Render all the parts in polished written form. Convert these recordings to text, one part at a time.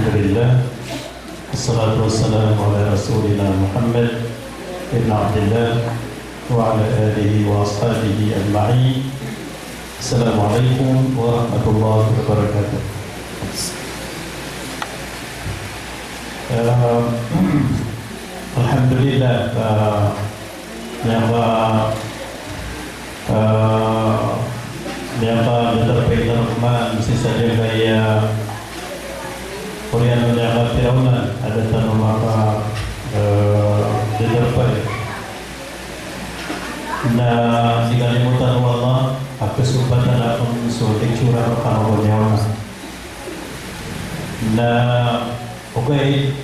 Alhamdulillah. Assalatu wassalamu ala rasulina Muhammad ibn Abdullah wa ala alihi wa ashabihi ajma'in. Assalamualaikum warahmatullahi wabarakatuh. Alhamdulillah, yang terbaik Rahman mesti saja gaya Korean yang Fir'aun ada tanah maka terbaik. Nah, jika dimutan Allah, apa kesempatan akan sulit curah kalau nyawa. Nah, oke.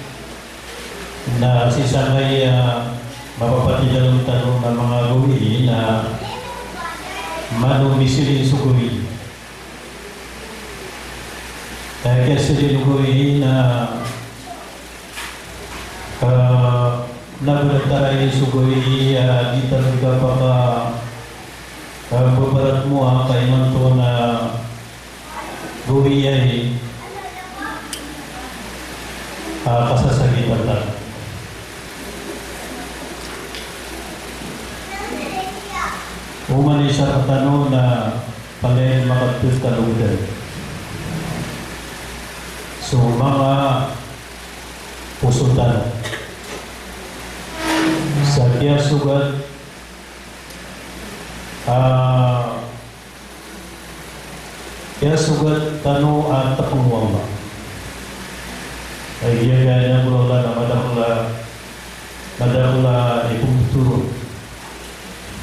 Nah, sisa gaya Bapak dalam tanah mengagumi na manu misili sukuri. Kaya sili sukuri na nagulataray sukuri di talaga babarat mo kay manto na gawiyay kasasagitan lang. Umani sa tanong na palayan makatut kaludan. So mga pusutan sa kaya sugat tanong at tapunuang ba ay gaya mula na madakula ipumuturo.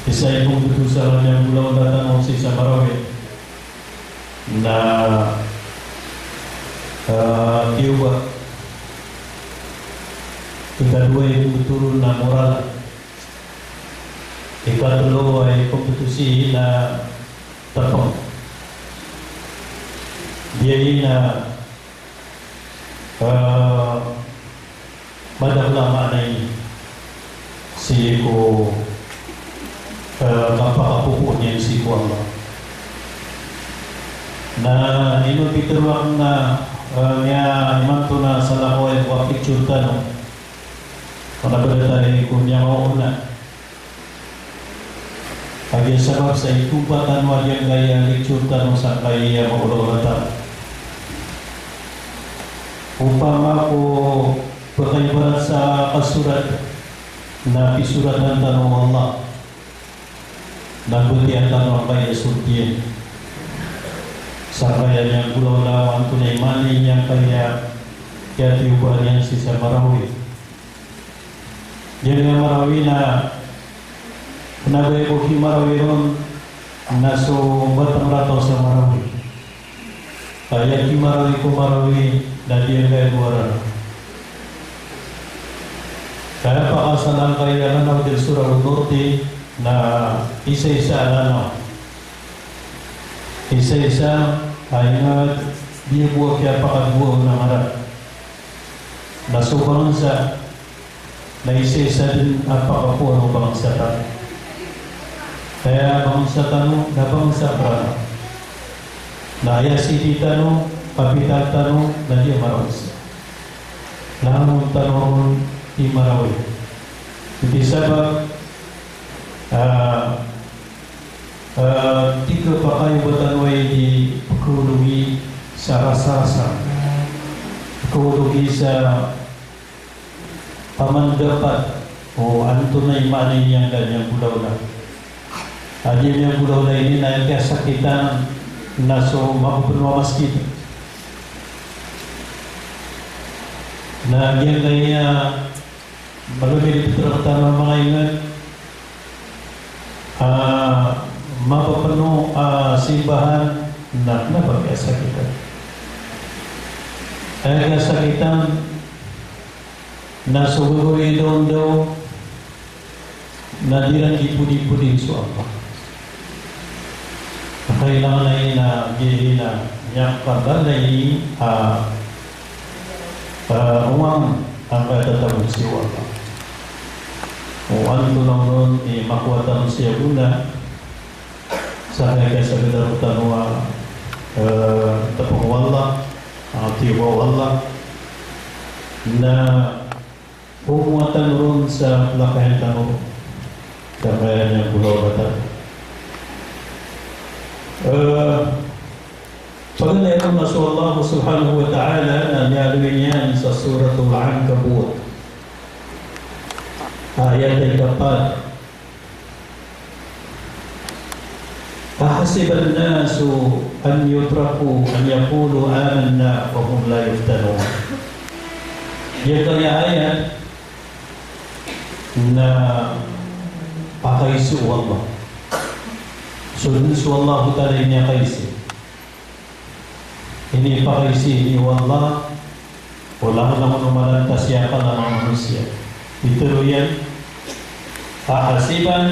Isa yung putusan yang mula datang si Samarawi na tiuba. Ikadua yung turun na moral. Ikatlo ay kompetensi na tapong. Dia na madakla na ini si ko kapakapupunya si Allah. Na ino pituruan na niya imanto na sa lakoy wakit chutano. Panabalita ini kunya mauna. Kaya sabab sa itupatan wajang gaya chutano sa kaya maulawatan. Upama ko pagkaibarat sa kasurat na pisuratan tanong Allah. Nabuti ang tanong kaya sultiyan. Sa kaya niyang gulaw-lawan tunay mani niyang kaya tiubuan niya si Marawi. Jadi Marawi na nagay ko si Marawi ron naso batang rato sa Marawi. Kaya si Marawi ko Marawi na diyan kaya duwaran. Kaya pakasalang kaya nanaw del Surah Al-Norte na isa-isa ano. Isa-isa ay nga di buwa kaya pakagbuo ng harap. Nasubaran sa na isa-isa din at pakapuan ng bangsatan. Kaya bangsatan mo na bangsatan na ayasiti tanong, kapital tanong na di marawis. Langang tanong di Marawi. Hindi sabab tiga pakai batanway di pagkulugi sa rasa-rasa, pagkulugi sa pamandapat o antunay manay niyang kanyang bulaw na. Adim yung bulaw na ini na yung kasakitan na so mapupunwa maskit. Na yan kaya malumili pitratan ng mga ingat mapapano simbahan na napagkasakitan. Ay kasakitan na subuhi daw na dirang ipudi-pudi sa Allah. Kailangan na yun na gili na niyang paglalay umang ang katatabong si Allah. O ano lang nun, makuwatan siya guna sa kaya sa kadarutan wa tapong Allah, tibaw Allah, na pumuatan ron sa lakayan tanong kaya niya kulawatan. Pagkailan na Allah subhanahu wa ta'ala na niyalawin yan sa suratul Ankabut ayat ay kapat أحسب الناس أن يتركوا أن يقولوا آمنا وهم لا يفتنون. Yan kaya ayat na pakaisu Allah. Sunnisu Allah ta'ala ini kaisi. Ini pakaisi ini Allah. Wala naman umalantas yaka ng mga manusia. Ito yan. Ahasiban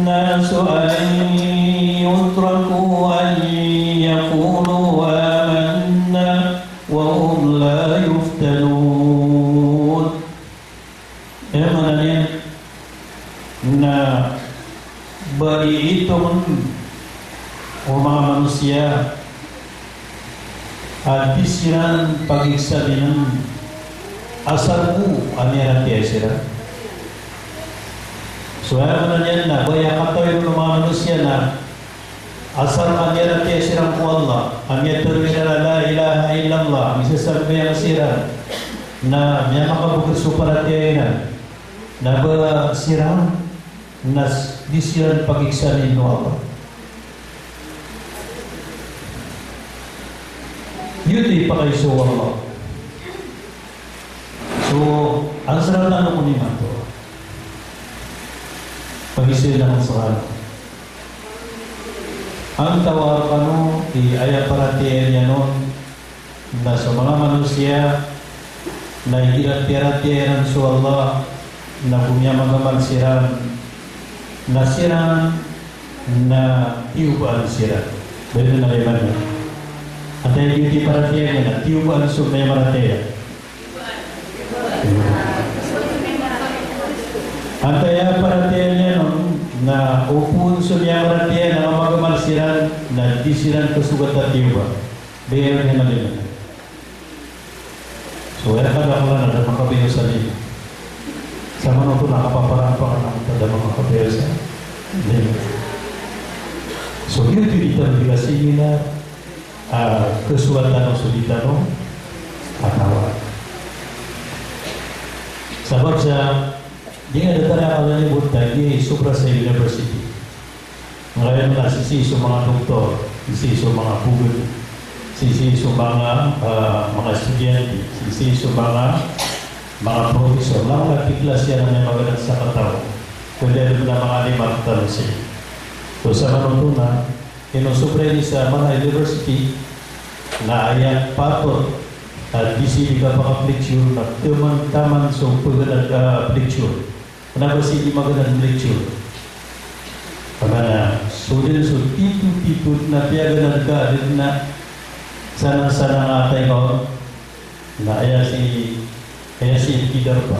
الناس أن يتركوا أن يقولوا آمنا وهم لا يفتنون. Emangnya na bari itong mga manusia at disiran pag-iksabinan asal mo aniran tiya sila. So ayaw na niyan na, baya katoy ng mga manusia na asal kanyan at yasirang po Allah, ang yaturwin na la ilaha illallah, misasabi ang siran na niya makabukid suparatiyayan na ba siran na disiran pag-iksanin ng Allah. Yun ay pakaiso Allah. So, ang sarang na ano ko ni Mato? Pag-isip naman sa ano. Ang tawag ano, ayat perhatian niya noon na sa mga manusia na hirat-hiratian sa Allah na punya magamal siran na siran na tiuban siran. Betul na leman niya. At ay beauty perhatian niya na tiuban sa may maratian. Antaya perhatian niya noon na upun sunya perhatian na magamal siran na disiran kesugat tiuban. Bayar niya na leman. So, era kada ko na makabiyo sa liyo. Sama nung ito nakapaparampa ka ng tada makabiyo sa liyo. So, yun dito bila nila kesuatan ng sulita no atawa. Sabab sa di nga datara ka na libut di supra sa university. Ngayon na sisi sa mga doktor, sisi sa mga pugod, sisi sa mga estudyante, sisi sa mga profesor, lang nagpiklas yan na may magalang sa katawa. Kundi alam na mga limang talusin. So sa manutuna, inusupreni sa mga university na ayat patol at disili ka paka-lecture na taman sa pagganag ka-lecture. Kenapa sih magalang lecture? Karena sudah titu na piagan ka din na sana atay ko na kaya si Kidar pa.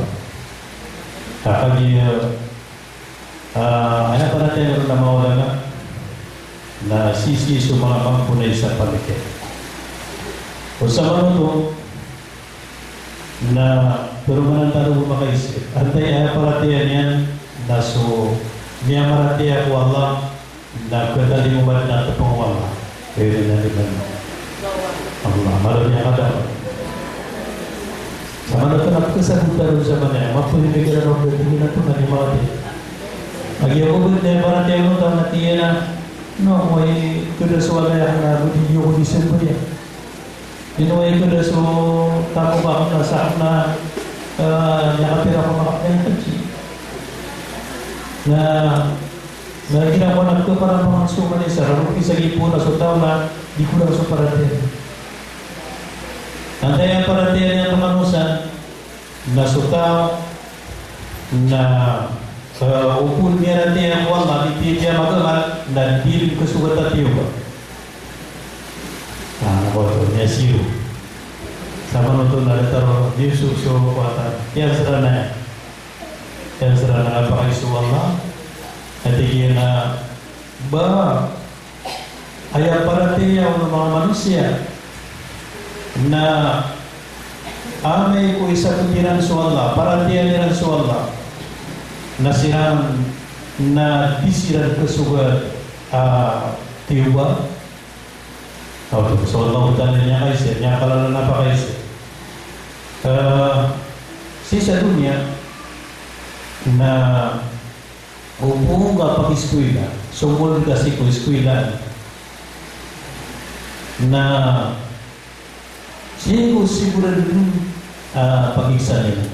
Kakagi anak pa natin na mawala na sisi sa mga pangpunay sa palikit. O sa manuto na pero manantaro makaisip. Antay paratiyan yan na so niya maratiya ko Allah na kadalimuban na ito pong Allah. Kaya na liban Allah, marami ang kadal. Sama na ito napakasagutan sa mga mapulimigil ang mga tingin na ito na ni Mati. Nagyakubot na yung parang tayo nung na tiyan na no, may kudaswala yung na video ko December yan. Inuway kudaso tapo ba ako na sa na nakapira ko makapenta na ginawa ko parang mga suman isa raro isagi po na so tao na di ko lang so parating. Antay ang parating ng pamanusan na so tao na upun niya natin ang wala di tiya magamal na di ko sugat at iyo ba. Boto niya siyo. Sama nito na nataro di suso kuatan. Yan sila na. Yan sila na napakaisu Allah. At iyan na ba ayaw parating ng mga manusia na amay ko isa kutiran sa Allah, parantiyan niran sa Allah, na siram na disiran kesugat tiuba. So Allah Ta'ala niya kaisir, niya kalala na pa kaisir. Sa dunia na upo ka pag-eskwela, sumul kasi ko eskwela na siguro din pag-iksa nila.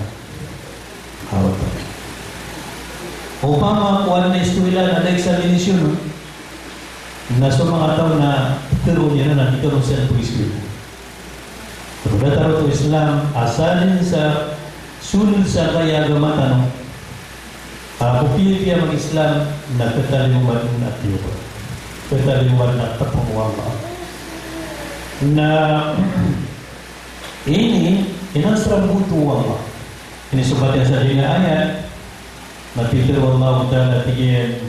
Upama kuwan na eskwela na na-examination na sa mga tao na ituro niya na ituro sa pag-eskwela. Pagkataro to Islam, asalin sa sunod sa kaya gamatan, kupili mag-Islam na katalimuan at yuba. Katalimuan at tapanguang na ini inasram butuwang ini subatnya sa dina ayat napitir wallahu ta'ala tigyan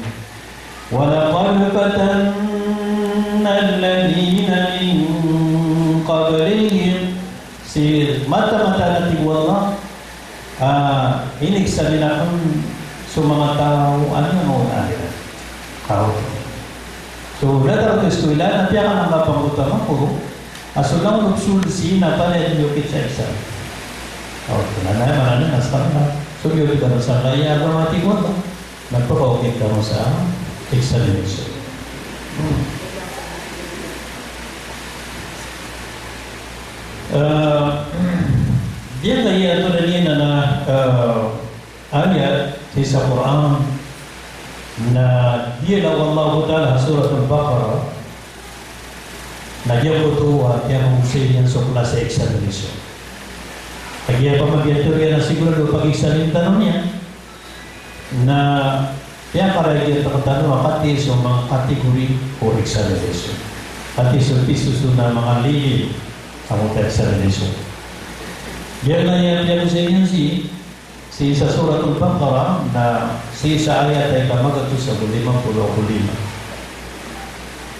walaqad fatanna alladhina min qablihim si mata-mata natin wallah inig sa nila kung sa mga tao ano ang unahin tao so datang ke eskwela nanti akan anggap pangutama puro asulang nagsulsi na pala yung yukit sa exam. Nanay, marami nasa na. So, yukit ka sa kaya agam ating wala. Nagpapaukit ka mo sa examination. Dia kaya ito na niya na ayat sa Quran na dia lawa Allah Ta'ala surat Al-Baqarah nagyan ko ito at yan ang usayin sa klase examination. Kaya pa mag-yaturya na siguro pag-examine tanong niya na yan karagyan ang tanong kati sa mga kategori o examination. Kati sa pisos na mga lili ang examination. Yan na yan sa inyo si sa surat Al-Baqarah na si sa ayat ay kamagato sa 55.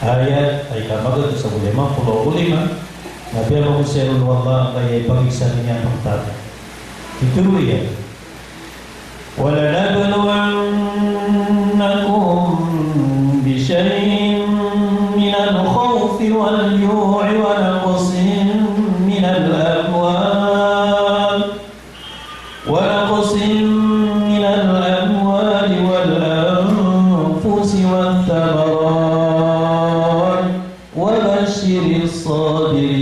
Ayat ay kamagato sa 55 na biya magusirun wallah kaya ipag-isa niya ang tatay. Ituloy yan. وَلَنَبْلُوَنَّكُمْ بِشَيْءٍ مِنَ الْخَوْفِ وَالْجُوعِ وَنَقْصٍ مِنَ الْأَمْوَالِ وَالْأَنفُسِ وَالثَّمَرَاتِ وَبَشِّرِ الصَّابِرِينَ.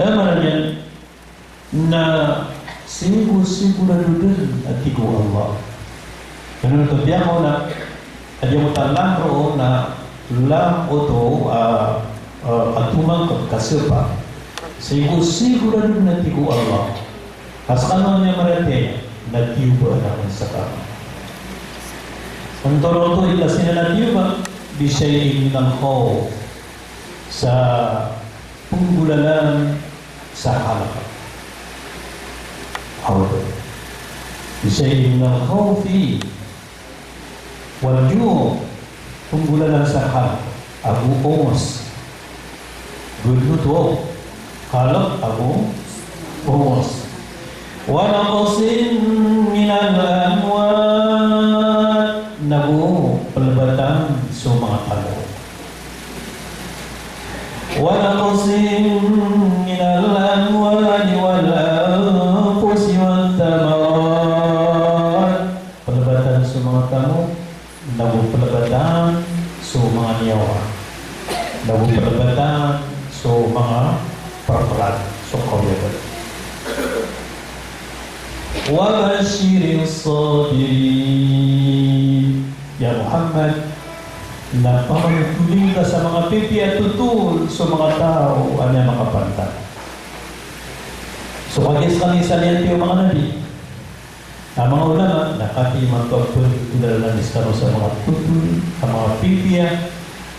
Amarnya na siguro din at tigo Allah. Ganun ito diyan mo na adya mo talang roon na lang o to atumang kasipa. Siguro din at tigo Allah. Askanon niya marate na tiuba naman sa kama. Ang toro to ilasin na tiuba bisay ng khawf sa punggulalan sa halaka. Hawdo. Bisay ng khawfi walju punggulalan sa halaka. Abu Omos. Gulmuto. Halak Abu Omos. Wanaqasin minal amwal nabu pelebatan sa mga talo. Wanaqasin minal amwal wal anfusi wat thamarat pelebatan sa mga talo nabu pelebatan sa mga nyawa. Nabu pelebatan sa mga perperat sa kawalan. وَبَشِّرِ الصَّابِرِينَ. Ya Muhammad, na pamatuling ka sa mga pipi at tutul sa mga tao ano makapanta. So kagis kami sa liyan yung mga nabi. Ang mga ulama, nakati magpapun tulala niskano sa mga tutul, ang mga pipi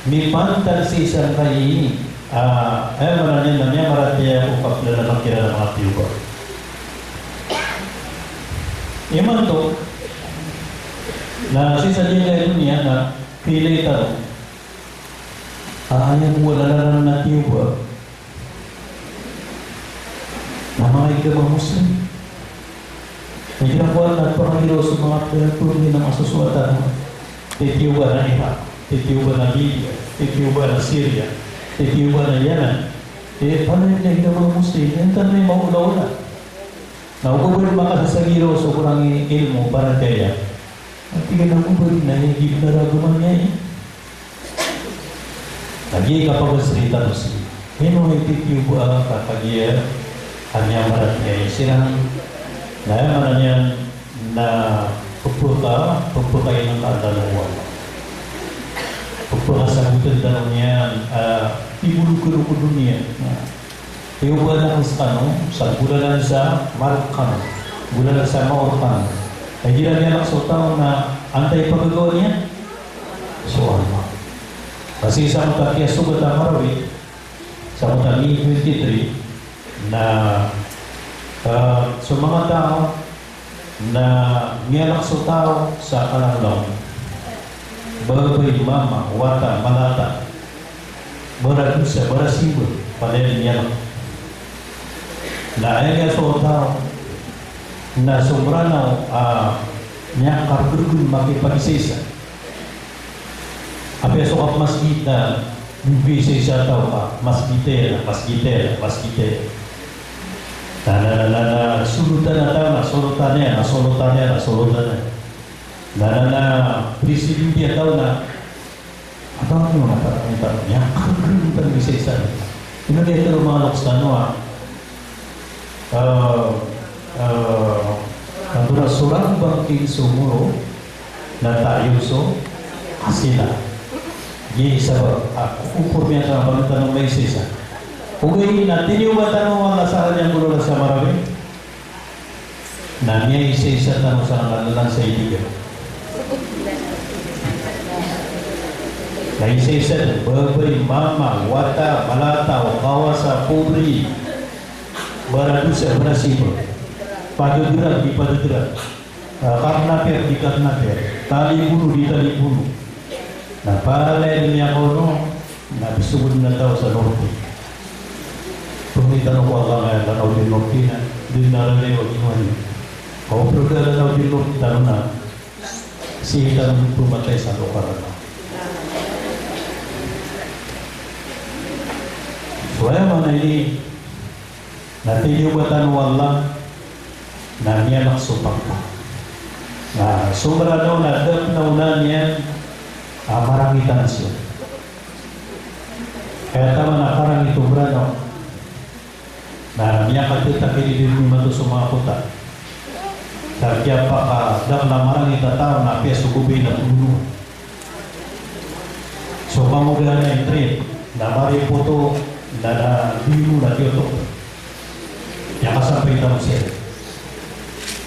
may pantal sa isang kaini. Maranin na niya marataya o kapila na makira ng mga piuba. Iman to na sa dia dunia na pilih tahu ayam wala na tiuba mga igdamang Muslim. May ginagawa na pangangilo sa mga pinagpulungan ng masusuatan. Titiuba na Iraq, titiuba na Libya, titiuba na Syria, titiuba na Yemen. Paano yung igdamang Muslim? Yan tanong yung maulaw na. Naukubal makasasagiro sa kurang ilmo para kaya. At tingnan ang kubal na higit na raguman niya. Lagi kapag salita mo siya. Hino nagtitiuba kapag hanya marat niya. Sinang nayaman niya na pagputay ng kaadalawa. Pagputay sa butan daw niya, ibulog-ulog niya. Tiuba na sa bulalan sa Markan, bulalan sa Maurkan. Ay di niya nakasutaw na antay pagagawa niya. So ano? Kasi sa mga kaya sugat ang Marawi, sa mga 23, na sa mga tao na niyalak sa tao sa kalalaw, bagay, mama, wata, malata, baradusa, barasibo, palayan niyalak. Na ayaw sa tao na sobrano niya karburgun makipag-isisa. Apa yang sokat masjid na bisa siya tau masjid. Na sulutan na tao na sulutan. Na presiden dia tahu na apa yang nak niya karburgun bisa siya. Ino dia itu mga lokstano Kantura surang bangking sumuro na tayo so asila. Di sabab ukurnya sama panggitan ng may sisa. Ugay natin yung matanong ang lasahan niyang gulo sa Marawi. Na niya isa-isa tanong sa kanalang sa iligan. Na isa-isa babay, mama, wata, malata, kawasa, pubri, baradusa, barasibo. Paduduran di paduduran. Karnaper di karnaper. Tali bulu di tali bulu. Na paralel niya ko na bisugod na tao sa norte. Pumitan ko ang mga lanaw din norte na din naralay o inuwan. Kung pero lanaw din norte tanong na siya tanong pumatay sa lukaran na. So ayaw mga ini natiliwatan wala na niya naksupak ka. Na sobra daw na dapnaw niya marami tansyon. Kaya tama na karang ito brano na niya katita kinilin mo sa mga kuta. Kaya pa dam na marang itatao na piya sugubin na tulungan. So pamugla na yung trip na mari po to na bimu na tiyo to. Yang kasampay tamo siya.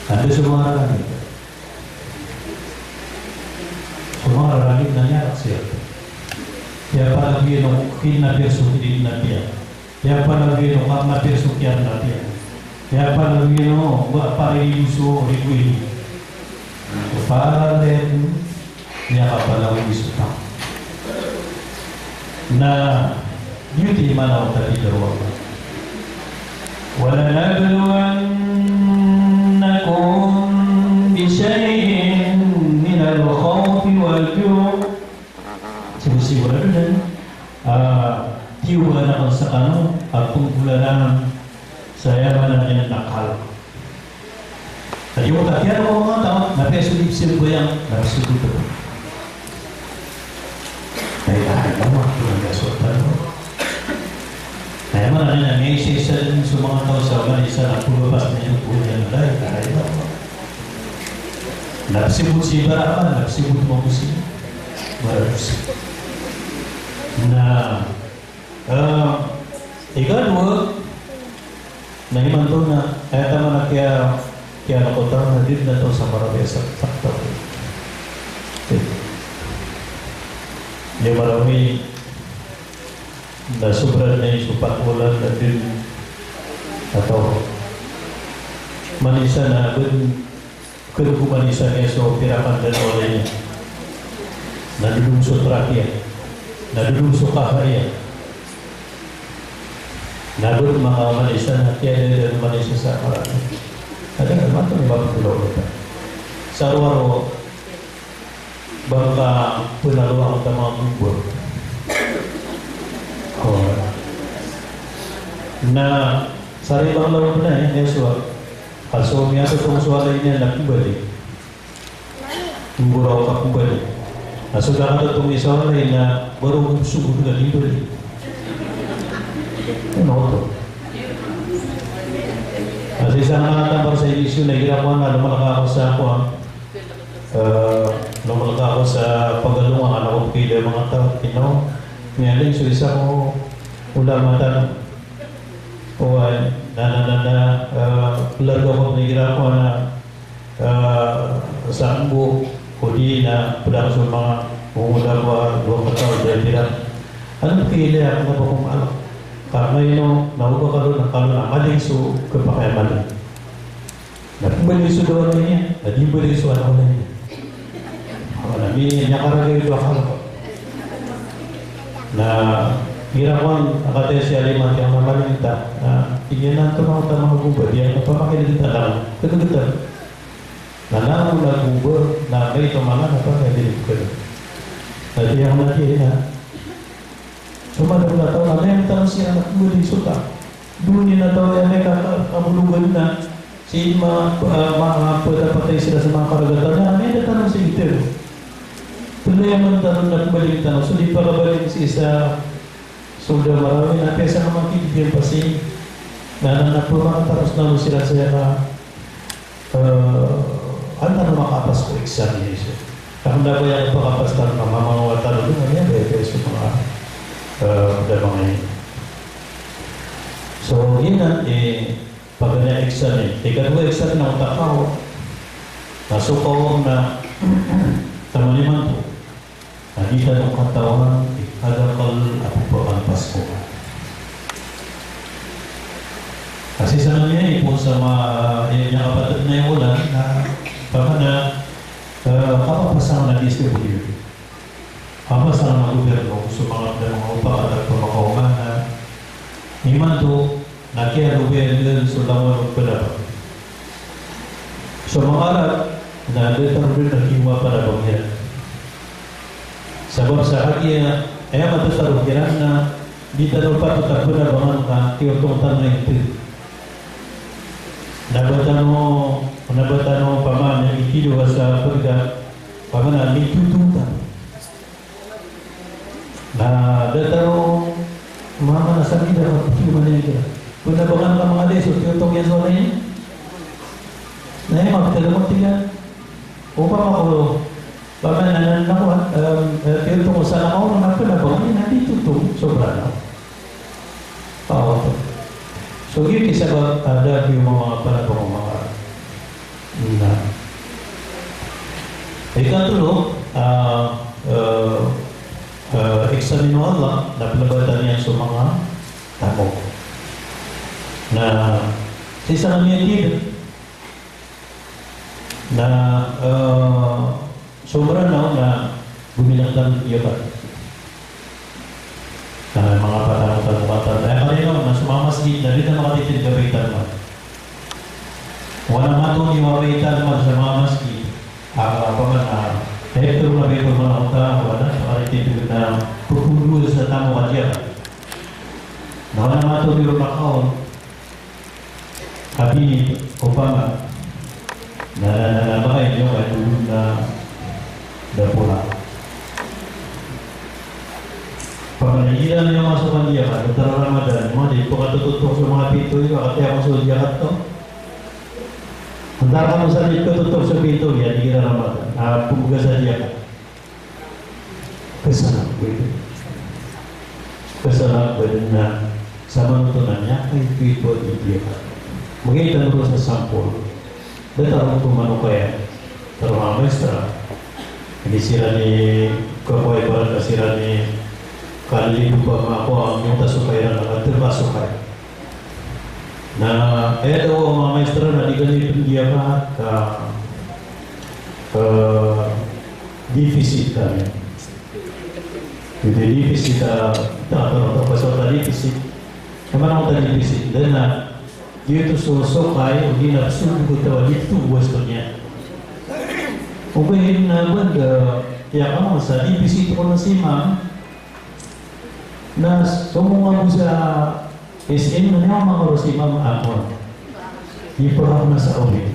Nandun sa mga rarangit. Sa mga rarangit na niya siya. Kaya palagi yung kinaperso hindi na tiya. Kaya palagi yung kinaperso kiyan na tiya. Kaya palagi yung pariliso rikuili. Paralen niya kapalawin isuta. Na beauty manaw tali darwag. ولنبلونكم بشيء من الخوف والجوع. Siguro din tiwa na sa kano at pagkulanan sa yaman na yan nakal. Tadi mo kaya mo mga tao na pesulip-silip ko yan nasulit ko. Kaya ano ang nagasultan mo? Kaya man na may isa din sa mga tao sa banisa na pulabas na yung punya na dahil kaya ba? Nagsibot si Barama, nagsibot mo ko si Barus. Na ikadwa na himanto na kaya tama na kaya nakotang na din na to sa Marabesa sakto. Yung marami na sobrang na yung supat ulan na din atau manisa na kung manisa niya so pirapan dan oleh nadulung sa trakya nadulung sa kahaya Nabot mga Malaysia na kaya din Malaysia sa parang. Ada naman ito, may mapagulaw kita. Sa araw-araw, baka punaluwa ko mga bubur. Na saribang lawag na Yeswa. Kaso niya ito kung suwalay niya nakibali. Buraw ka kubali. Kaso ka ito itong isawalay na baru sugod na libali. Ano ito? Kasi isang nakatambar sa ilisyo na hirapan na lumalaka ako sa ako lumalaka ako sa paggalungan anak ko kaya mga tao kinaw ngayon so isa ko ulamatan o larga ko nahihirapan na sa ambo kudi na pula sa mga umula ko dua katao dahil tidak anong kaya ako na ba kung alam karena ino nahuga ka doon ang maling so kapakayamaling nagbalik so doon na niya nagibalik so ano na niya nabi niya karagay ito akala ko na hirapan akatay siya limat yung mamaling ta na tingin na ito mga tamang gubad yan napamakilita lang kagagatan na namula gubad na may ito mga napakilita ko nati ako nati na sumadang na taon na yung tanong siya muli suta doon na taon yan may kamulugan na si mga patay sila sa mga karagatan na may natanong si Iter tuloy ang tanong na kumalik tanong so di pa kabalik si isa solda marami na pesa naman kibigyan pa si na napumakatapos na sila siya na ano na makapas ko exam niya siya kung na ba yan pakapas na mga watalo doon ano yan beso mga mga yun so yun na pag na-exam ikaw exam na utakaw nasukaw na tamaliman po nakita ng katawan adakal ako po ang Pasko kasi sa nangyay po sa mga kapatid na yung ulan na baka na kapapasang na distributor kapapasang na gobyerno sa mga upang at pamakawaman na iman to na kaya gobyerno sa laman ng pala so mga alat na determine na kiwa para bangyan sebab sahaja ayam atau sarukiran na di tanah patut benar bangan ka tiotong tanah itu nabatano paman yang ikido sa perga paman ni tututan na dataro mama nasa vida mana itu puna bangan ka mga deso tiotong yan so na ay magtalamat tiyan upang ako paman nakuha pero kung saan ako naman pala ba hindi tutong sobra na so yun isa ba ada yung mga panabang mga na ikatulo eksamino Allah na pinabatan niya sa mga tamo na isa kami yung na sobra na bumilang ng iyabat na mga patang-patang dahil kanino na sumamasgid na rin na makatitid gabitan mo walang matong iwawitan mo sa mga masgid paman hektar na rin mo na uta wala makatitid na pupulul sa tamo kadya na walang matong iwawitan habi upama na nabakay nyo ay tulog na dapula. Pagkaligilan niya masukan niya ka, Dr. Ramadan, di po katututok sa mga pito yun, kaya ako sa diyakat to. Handa ka mo sa dito tutok sa pito yan, di Ramadan, pumuga sa diyakat. Kasanak pwede. Kasanak pwede na sa manutunan niya, ay pito di diyakat. Magkita nito sa sampol. Datang ko mano kaya, pero mga maestra, hindi sila ni Kapoy para kasira ni Kalilibu pa ako ang yung tasukay na nakatirpasukay. Na kaya daw ang mga maestra na di ganito dia ka deficit kami. Jadi deficit kita atau pasal deficit Naman ako talipisin. Dan na, dito susukay, o ginapsun ko tawa, dito gusto niya. Okay, na kaya ka mo, sa lipisin ko na si ma'am, na sumunga mo sa SM, na niya mga si ma'am ako. Iparap na sa ulit.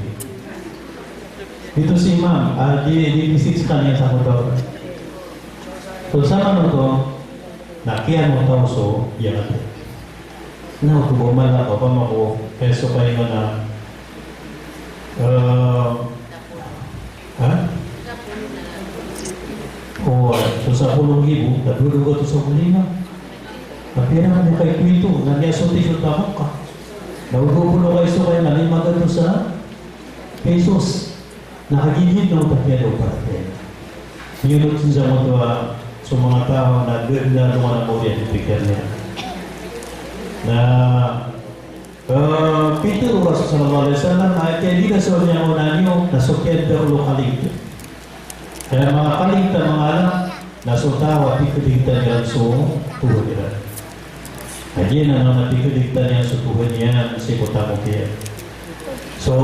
Dito si ma'am, di-visit sa kanya sa motor. So sa ano to, nakiyan mo tao so, yan ito. Na, tubuman ako, pamako, peso kayo na, o, so sa 10,000, nadulog ko ito sa kulina. Napira ka mo kay Kwito, nagyasotisot ako ka. Nagugulo kayo so kayo, nalimagan ito sa pesos. Nakagigit na ito kaya daw para kayo. Yunod sa mga ito, sa mga tao na ganda naman ang mga ipikar niya. Na Peter Rasul sallallahu alaihi wasallam ay kaya di na sa niya una niyo nasukyan daw ulo kaligta. Kaya mga kaligta mga anak nasutawa tikuligta niya so tuhod niya. Kaya na naman tikuligta niya so tuhod niya si Kutamo kaya. So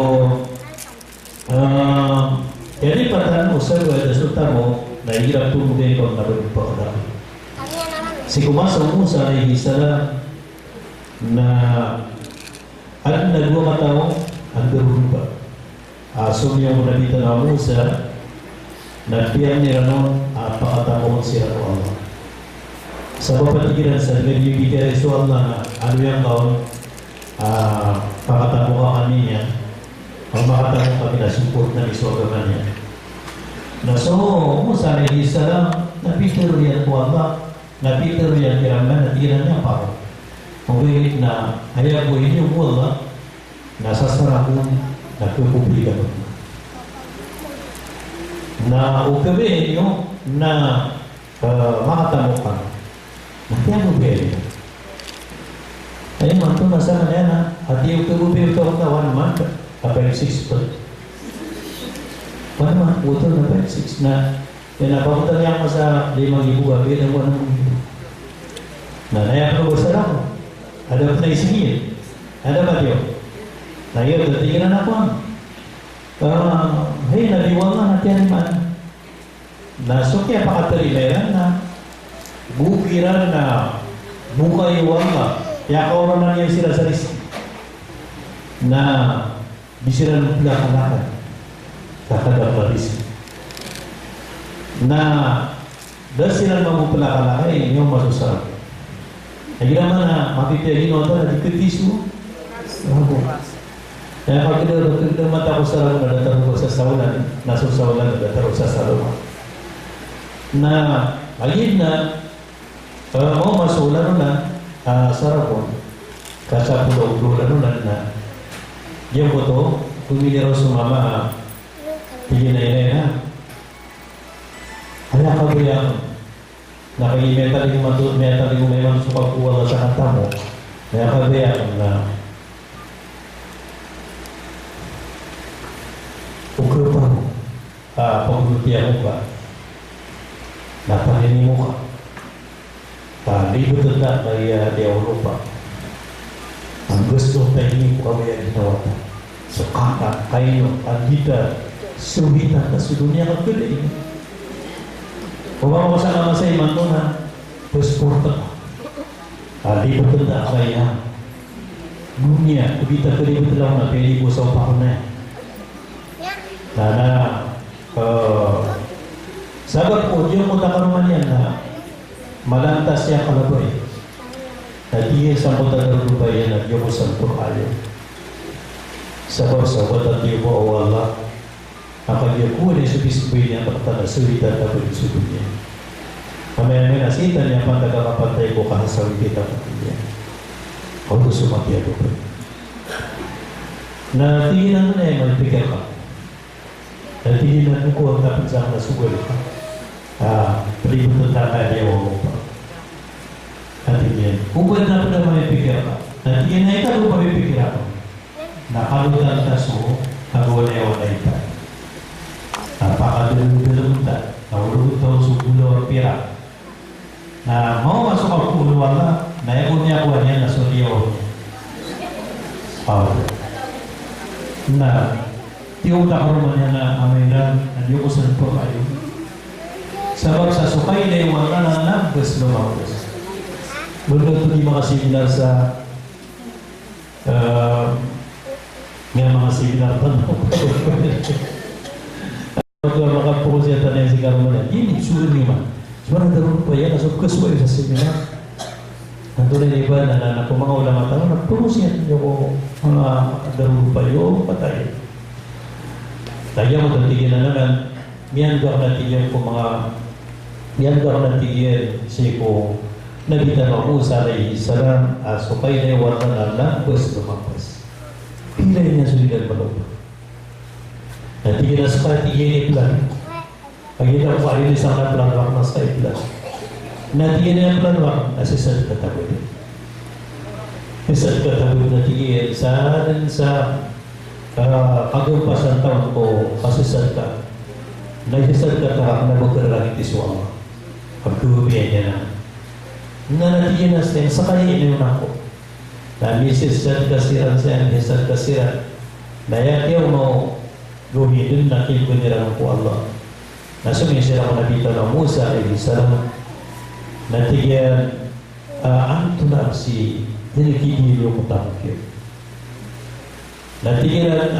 kaya di patan mo sa gawin resulta mo nahihirap tumugin ko ang naroon pa ka. Si kumasang mo sa nahihisala na at nagwa matao ang darun pa. Aso niya mo nabita na Musa na piyang nila noon pakatamo siya ko Allah. Sa papatigiran sa nagbibigay so Allah na ano yung taon pakatamo ka kaniya ang makatamo kami na support na iswagaman niya. Na so Musa na isa napitero yan po Allah napitero yan kiramman at iran niya pa. Okay, na ayaw ko inyo po Allah, nasa sarakong nagpupublika mo. Na ukawin nyo na makatamo ka. Nagyan mo ba yun? Ayun man ito, nasa na yan ha. At yung ukawin ito na 1 month, kapag 6 pa. 1 month, uto na 5, 6 na. Yan, napapunta niya ako sa 5,000 gabi ng 1,000. Na nayak ko sa ako. Ada pun isingin, ada apa dia? Nah ia tertinggal apa? Hei Nabi Allah nanti man. Nah sokya apa kata liberan na? Bukiran na buka iwala. Ya orang yang sila saris. Na bisiran belakang kakak baris. Na dasiran mamu belakang yung masuk sarap. Lagi naman na mapipiyagin o ito na dikritis mo. Kaya pag kinamata ko sa lalo na dataro ko sa sawalan, nasusawalan na dataro sa saloma. Na agin na, masulan na sarapon, kasapulo-ulo na yung po to, pumili raw sumama, pili na na. Ala ka ba yan? Nakikimetaling metaling may manso pagkuwala sa kanta mo, kaya kabayan na ukro pa mo, paglutihan mo ba, napanin mo ka, libot na may Europa. Ang gusto tayo ko kabayan ginawa ka. So kaka, kayo, ang kita, suhitan ka sa dunia ka pwede. Kung ako kasama sa iman ko na pasporta ka. Di ba tanda kaya? Dunia, kita keribut lang na pwede ko sa upako na. Na sabat po, yung mo takaruman yan na malantas siya kalaboy. Na diya sa mo takarubay yan at yung mo sa turkayo. Sabat at yung mo o Allah. Akan dia kuat dari segi yang pertama cerita atau disebutnya. Kami nasita niya pantaga kapantay ko kahasawi kita dia. Kau tu semua dia tu. Na tingin na yang malipikir ka. Na tingin na ko ang napinsang na sugol ka. Pelibut tentang dia wawang pa. Tingin. Kung na pada malipikir ka. Na tingin na ikaw malipikir ako. Nakalutan taso, kagawalay-walay pa. Napakadulog-dulog na nahulog ito sa ulo at pira na mau masuk ang ulo wala naikun niya ko niya na suriyo. Na yung nakaroon niya na amiran at yung usan po kayo. Sabab sa sukay na yung wala na nabas lumabas. Mula ito di mga seminar sa may mga seminar pa na makapokus yata na yung si Karuman yan. Ini sulit niyo man. Suara darun pa yan. Asok kasuwa sa seminar. Nantunan iba na kung mga ulama tayo, nagpokus yan yung mga darun pa yung patay. Kaya mo tantigin na naman, miyan ka natigyan ko mga miyan ka natigyan siya ko nabitan ako sa alayhi salam asukay na yung wala na lampos lumampas. Pilay niya sulidan malawag. Natigyan na sa patigyan iplan. Pag ito ko ayun isang naplanwak na sa iplan. Natigyan na yung planwak, asisad katagod. Asisad katagod natigyan sa pag-umpasan taon ko kasisad ka. Naisisad ka na magkararangit iswa. Pagkubiyan niya na. Nanatiyan na siya, sa kanya yun ako. Na misisad kasiran siya, misisad kasiran. Daya kiyaw mo gawin na kilkunirang po Allah. Nasumisira ko nabita ng Musa, salam. Natigyan, ang tunang si Hinikihilo ko takip. Natigyan,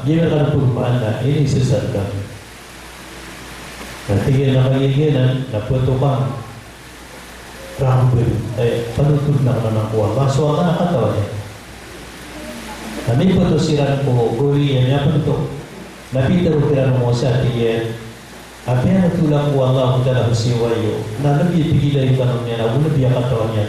ginakan pulpaan na inisisad ka. Natigyan na kagiginan, naputo kang Rambul, panutod na ka ng kuha. Maswa ka na katawa niya. Namin po ito siran po, guri yan niya po ito. Napita ko kira mo sa tiyan. Api na tulang ko Allah ko dalam siwayo. Na nabi pigilan yung kanong niya, na nabi ang katawa niya.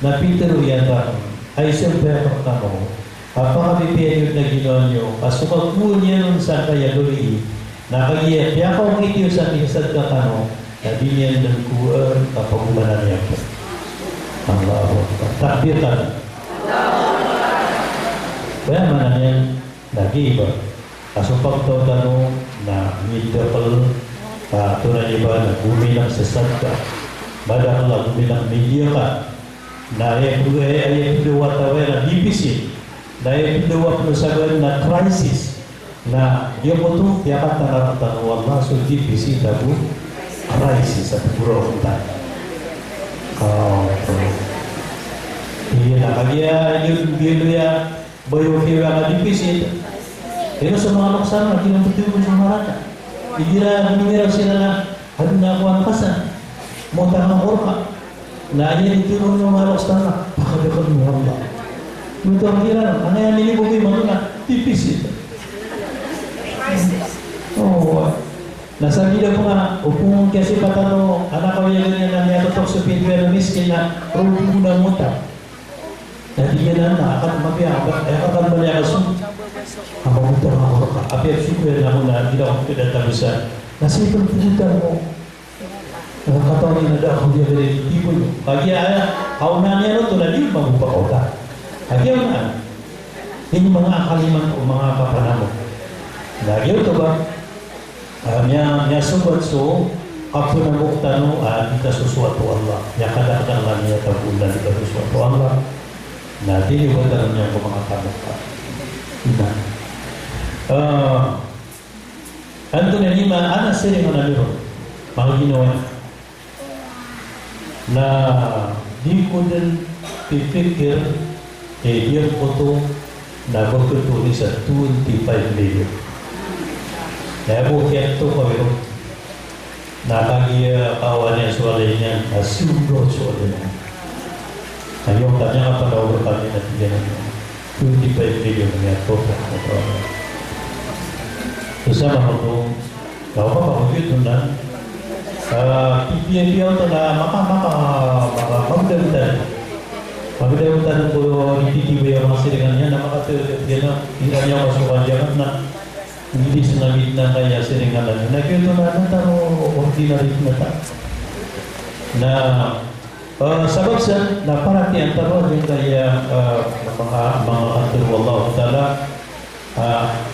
Napita ko yan ba? Ay siyempre ang kamo. Apakabipiyan yung naginawa niyo. Kasukag po niya nung sa kaya guri. Nakagiyan. Kaya kung itiyo sa pinisad ka kano, Nabi niya ng kuwan kapagumanan niya po. Allahu Akbar. Takbirkan. Kaya mana niyan lagi iba. Kaso pagtawtano na mid-double tunay iba na gumilang sa sadka. Badang Allah gumilang media ka. Na ayang dua tawai na deficit. Na ayang dua penusagan na crisis. Na dia butuh dia kata naratan Allah so deficit tabu. Crisis sa burong tayo. Iya na kaya yung bilo ya bayo kaya nga deficit. Pero sa mga luksana, kinamputin ko sa marata. Igira numero sila na hadin na ako ang kasan. Monta ng orka. Na ayan itulong ng mga luksana. Pakadakal mo Allah. Ito ang kira. Ano yan nilibo ko yung mga na deficit. Oh, nasa video ko nga, kung kasi patano, anak ko yung ganyan na niya tutok sa pinwera miskin na rulo na muta. Nadiyan na, akan mabiyabat, ay akan maliakasun. Ang mabuto ang ako ka. Api at sukwera na ako na, hindi ako pinatabusan. Nasa itong pinutan mo. Nakakatawa niya na daw, hindi ako rin tipo nyo. Kaya, kaunan niya ito na di mabupa ko ka. Kaya nga, yung mga akaliman o mga kapanamo. Lagi ito ba? Niya subat so kapag nabukta no kita susuatu Allah niya kadang-kadang lang niya tagulan kita susuatu Allah na diniwala niya ko mga kamukha anto na lima ana sering na liro mga ginawa na di ko din pipikir dia foto na bagkutuloy sa 25 million. Kaya po kaya ito kami nakagi-kawan niya suwalay niya asumdo suwalay niya. Ngayon kanya nga panawag kami na tignan niya 25 million niya ito po. Isa mga ito kaya pa pakagit ito na pipiyaw ito na magdawitan po ititibo yung mga silingan niya na makatulog yan na hindi niya masukan niya na hindi sinamit na kaya siringalan. Nagkito na taro ordinary na ta. Na sabab sa na parati ang taro din kaya mga kantor wallahu ta'ala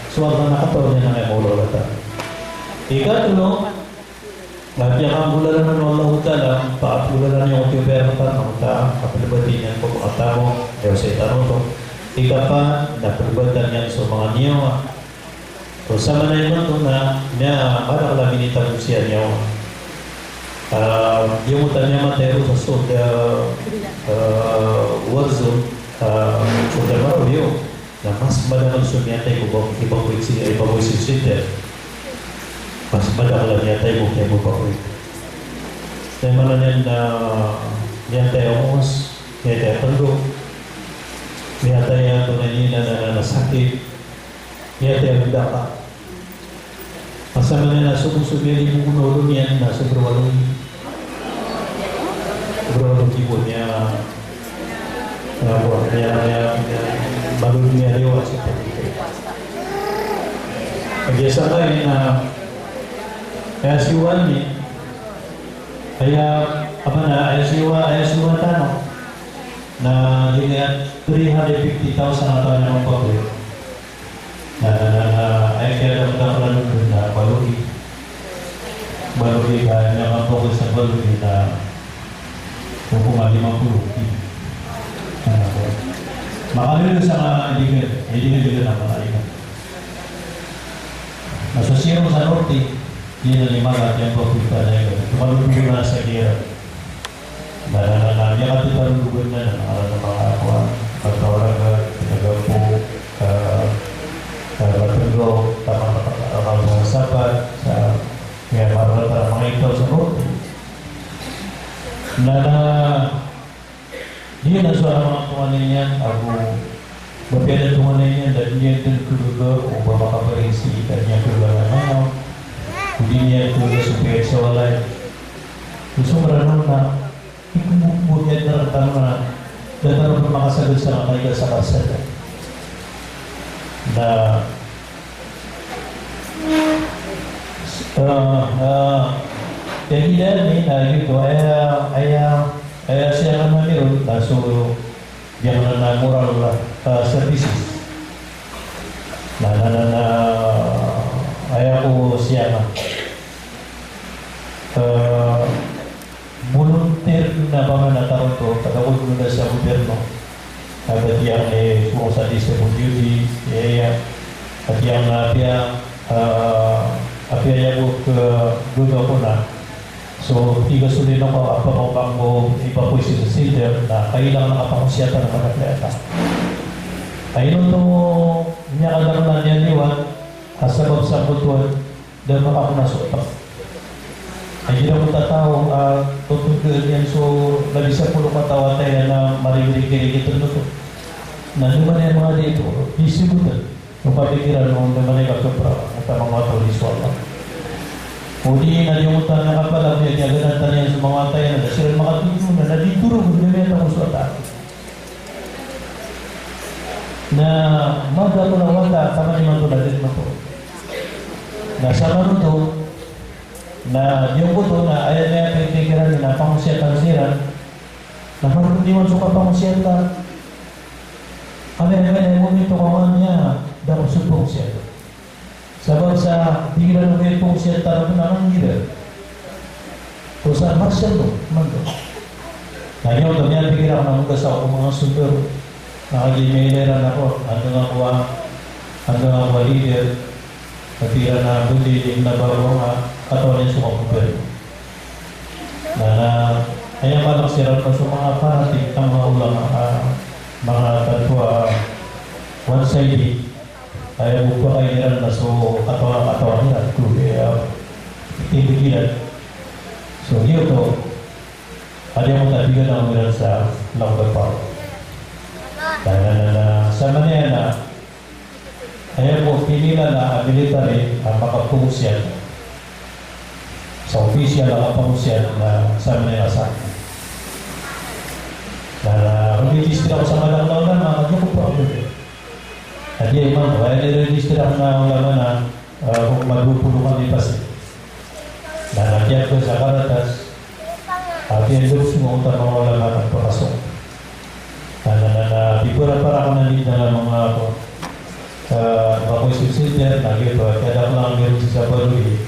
suwag na nakatawa niya ng emolo lata. Ikatulo Lahat yang ang bulan naman Allah Ta'ala, paapulan na yung gobyerno ka, kapalibatin yan po mga tao, ayaw sa itanong to. Ika pa, napalibatan yan sa mga niyo. So, sama na yun ito na para kalabinitan mo siya niyo. Yung utan niya matero sa soda warzone, soda marulyo, na mas madalang sumiyatay ko ibang wiksin mas madakala niya tayo kung tayo pa ko. Tayo man yan na niya tayo umos, niya tayo pando, niya tayo tunanina na nasakit, niya tayo magdaka. Masama na nasubong-subyan yung unulong yan na sobrang kibon niya balon niya riwa siya. Pag-isa kayo na kaya siwan ni, kaya siwan tanong na dilihat 350,000 na tayo ng pagod ay kaya dapat doon na balugi kaya naman pagod sa balugi na hukuman 50 makamil sa mga iligid na mga iligid nasasiro sa norte. Dia dari mana yang berputar dari itu. Kalau dulu rasa dia, dia kan kita dulu benar ada apa orang kita gabung bertemu taman sahabat, ya para mengaitau semua. Dia nak suara tuannya aku berbeda tuannya dan dia itu kedua ubah kabarisi dan yang kedua nama. Hindi niya ito supaya sa walay. Gusto maranong na ikumubunyad na ratang na datang na makasagot sa nakaiga sa kasada. Na kaya hindi ni ito ay siya naman meron so diyan na moral services na ay ako siya na volunteer na ba nga nataon to katawag mo na sa gobyerno at yang kung sa disable duty at yang apya ko dudo ko na so tiga sulit ako apakang mo ipapuisi sa silder na kailangan nakapakusyata ng mga atleta ayun to niya kadang niya niwan asabab sa kutuan dan makakunasok ay hindi na kong tatao tutugod yan so labisa pulo katawa tayo na marigirig-girig ito na naman yan mga dito disibutan yung papikiran nung naman ay kakapra at ang mga tuliswa lang o di nalimutan na kapalag niya ganatan yan sa mga tayo na sila makatito na nadituro gumimenta ko sa atake na magdalo na wala tama naman ito natin mo po na sa maruto na yung buto na ayan na yung pikiran na pangusyatan siran na maruto di man suka pangusyatan ay momento kawan niya dapat supong siya sabab sa pikiran ng may pangusyatan na nangyira so sa marsyal do mando na yun ito niya pikiran na mga sa mga super nakagimaileran ako hanggang ako leader katira na bundi na bago nga katawan niya sa mga na kaya malaksiran pa sa mga parating ang mga ulang mga katwa one-sided kaya buka kayo na so katawan nila tibigilan so dito ada yang mengatakan ang meron sa Langgar Park na sama niya na kaya po, pinila na military makapumusyan sa official na kapamusyan na sabi nila sa akin. Na register ako sa Malanglaw na mga kanya ko po ako doon. At yung iman, kaya nire-register ako na laman na kung magpupulukan ni Pasi. Na nagyan ko sa Karatas at yung groups mo kung tanong ko laman ang pakasok. Na di ko na para ako nandito na mga ako bakoy subsidiar lagi to kada lang meron sa Baluy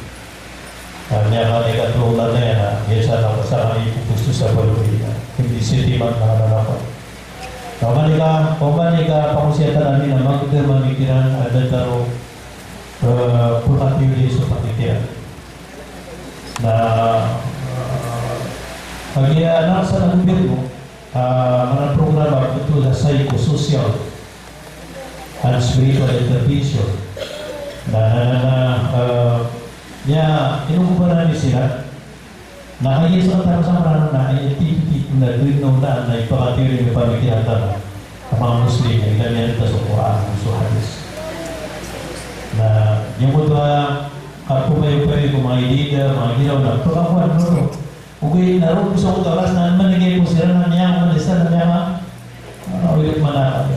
Niya kami katulad na yan, yesa na ko sa kami gusto sa balubina. Hindi sitiman na naman. Pamani ka pamusyata namin na magdamamikiran at daro purkatili sa patitiran. Na pag-ianak sa gobyerno, mga programa ito na psychosocial and spiritual intervention niya inukupan namin sila na kaya sa katama-sama na ay activity na doon na ipakatiri ng pamikirata ang mga Muslim na ilan yan ito sa Quran sa Hadis na yung mga kapumayo-payo kung mga idida, mga gilaw na pagkakuan no okay, naroon ko sa oras na manigay po sila na niya malisa na niya ulit manakad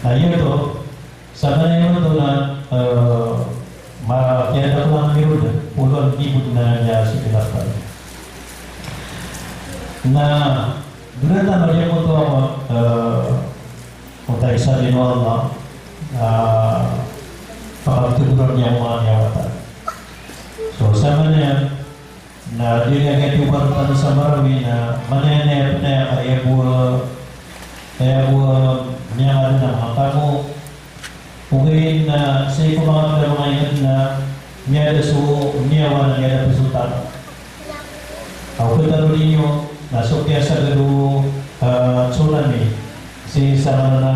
na yun to sa kanayong ito na kaya na ko lang meron pulong ibig na niya sa pinakpan na doon na mariya ko ito ako kung tayo sa lino Allah pakagtuguran niya mga niyawatan so sama niya na di nga yung parutan sa marami na manenep na kaya buwa niya nga na mga kamo Ugin na sa iko mga ngayon na niya so niyawan niya na resultado. Ako talo ninyo na so kaya sa garo tsunami si sama na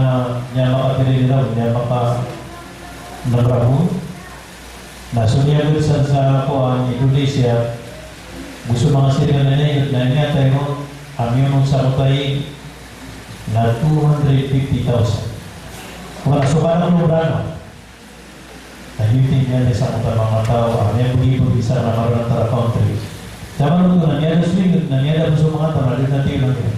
niya makapili nila niya maka nabraho na so niya gulsan sa kuan Indonesia gusto mga sila na niya tayo amyon sa mutay na 250,000 kung nasukan ng lumbrano, nahitin niya sa mga tao, niya bugibog isa na maroon ng country. Sama nito, nangyada swing, nangyada sa mga tao, nalit natin lang yun.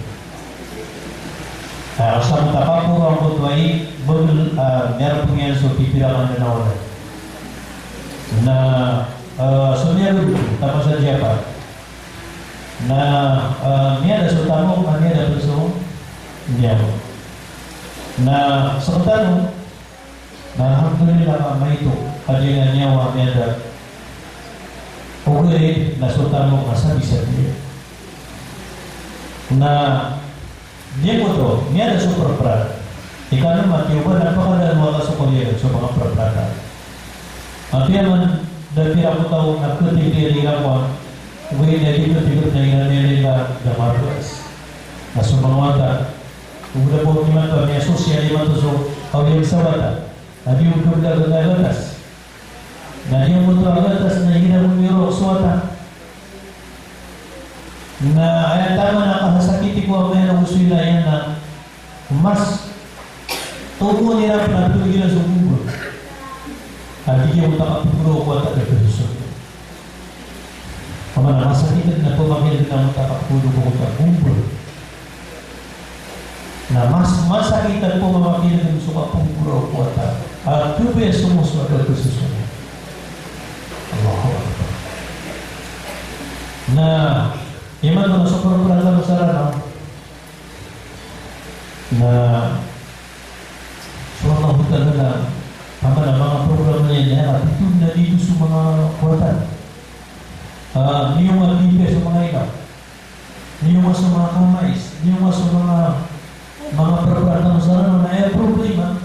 Sa mga tapa po, ang butuay, meron po yan, so pipirakan na nawala. Na, so niya rin, tapos sa Japan, na niya so tamong, niya na so niya na sa tanong na hanggang nila may ito kanya niya wa meda okay na sa tanong masabi na niya ko to niya na super prad ikaw naman tiyo ba napakadaan mga kasukulyan sa mga praprada at yan man dahil ako tao na kutik nila ko okay na dito na nila the marvelous na sumangwata Udah po naman to, may sosial naman to so kawin sa bata. Nabi yung kunda ng agatas. Na yung muto agatas na hinamong yung suwata. Na ay tama na kahasakiti ko ang mayroong gusto nila yan na mas tubo nila pinatuloy nila sa mundo. At hindi yung takapuro ko at agad-agad. Kama na masakitan na pumakilin ng takapuro ko at mundo. Na masakitan po mamakilan ng suka pong puro ko at tubi sumusunod at susunod. Allahu Akbar. Na iman ko na sa pura-pura sa sarano na suwang hutan na tama na mga program na yan at ito na dito sa mga kuwatan. Niyong alipe sa mga ikaw. Niyong sa mga kamais. Niyong sa mga perbuatan sarano na ay problema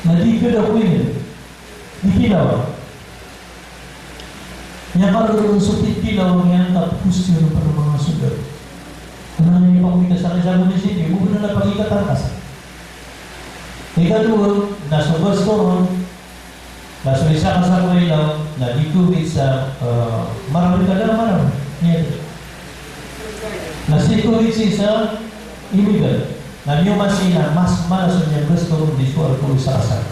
na di ka daw yun di kilaw niya karoon sa titilaw niya tapos yun para mga sugat kung ano yung pangwita sa kasama ni Sidi huwag na napagikatakas ikatuwa nasa basto nasa isa ka sa ilaw na dikubit sa marami ka lang marami nasa dikubit sa illegal na niyo masina mas malas niya gusto visual ko sa asa.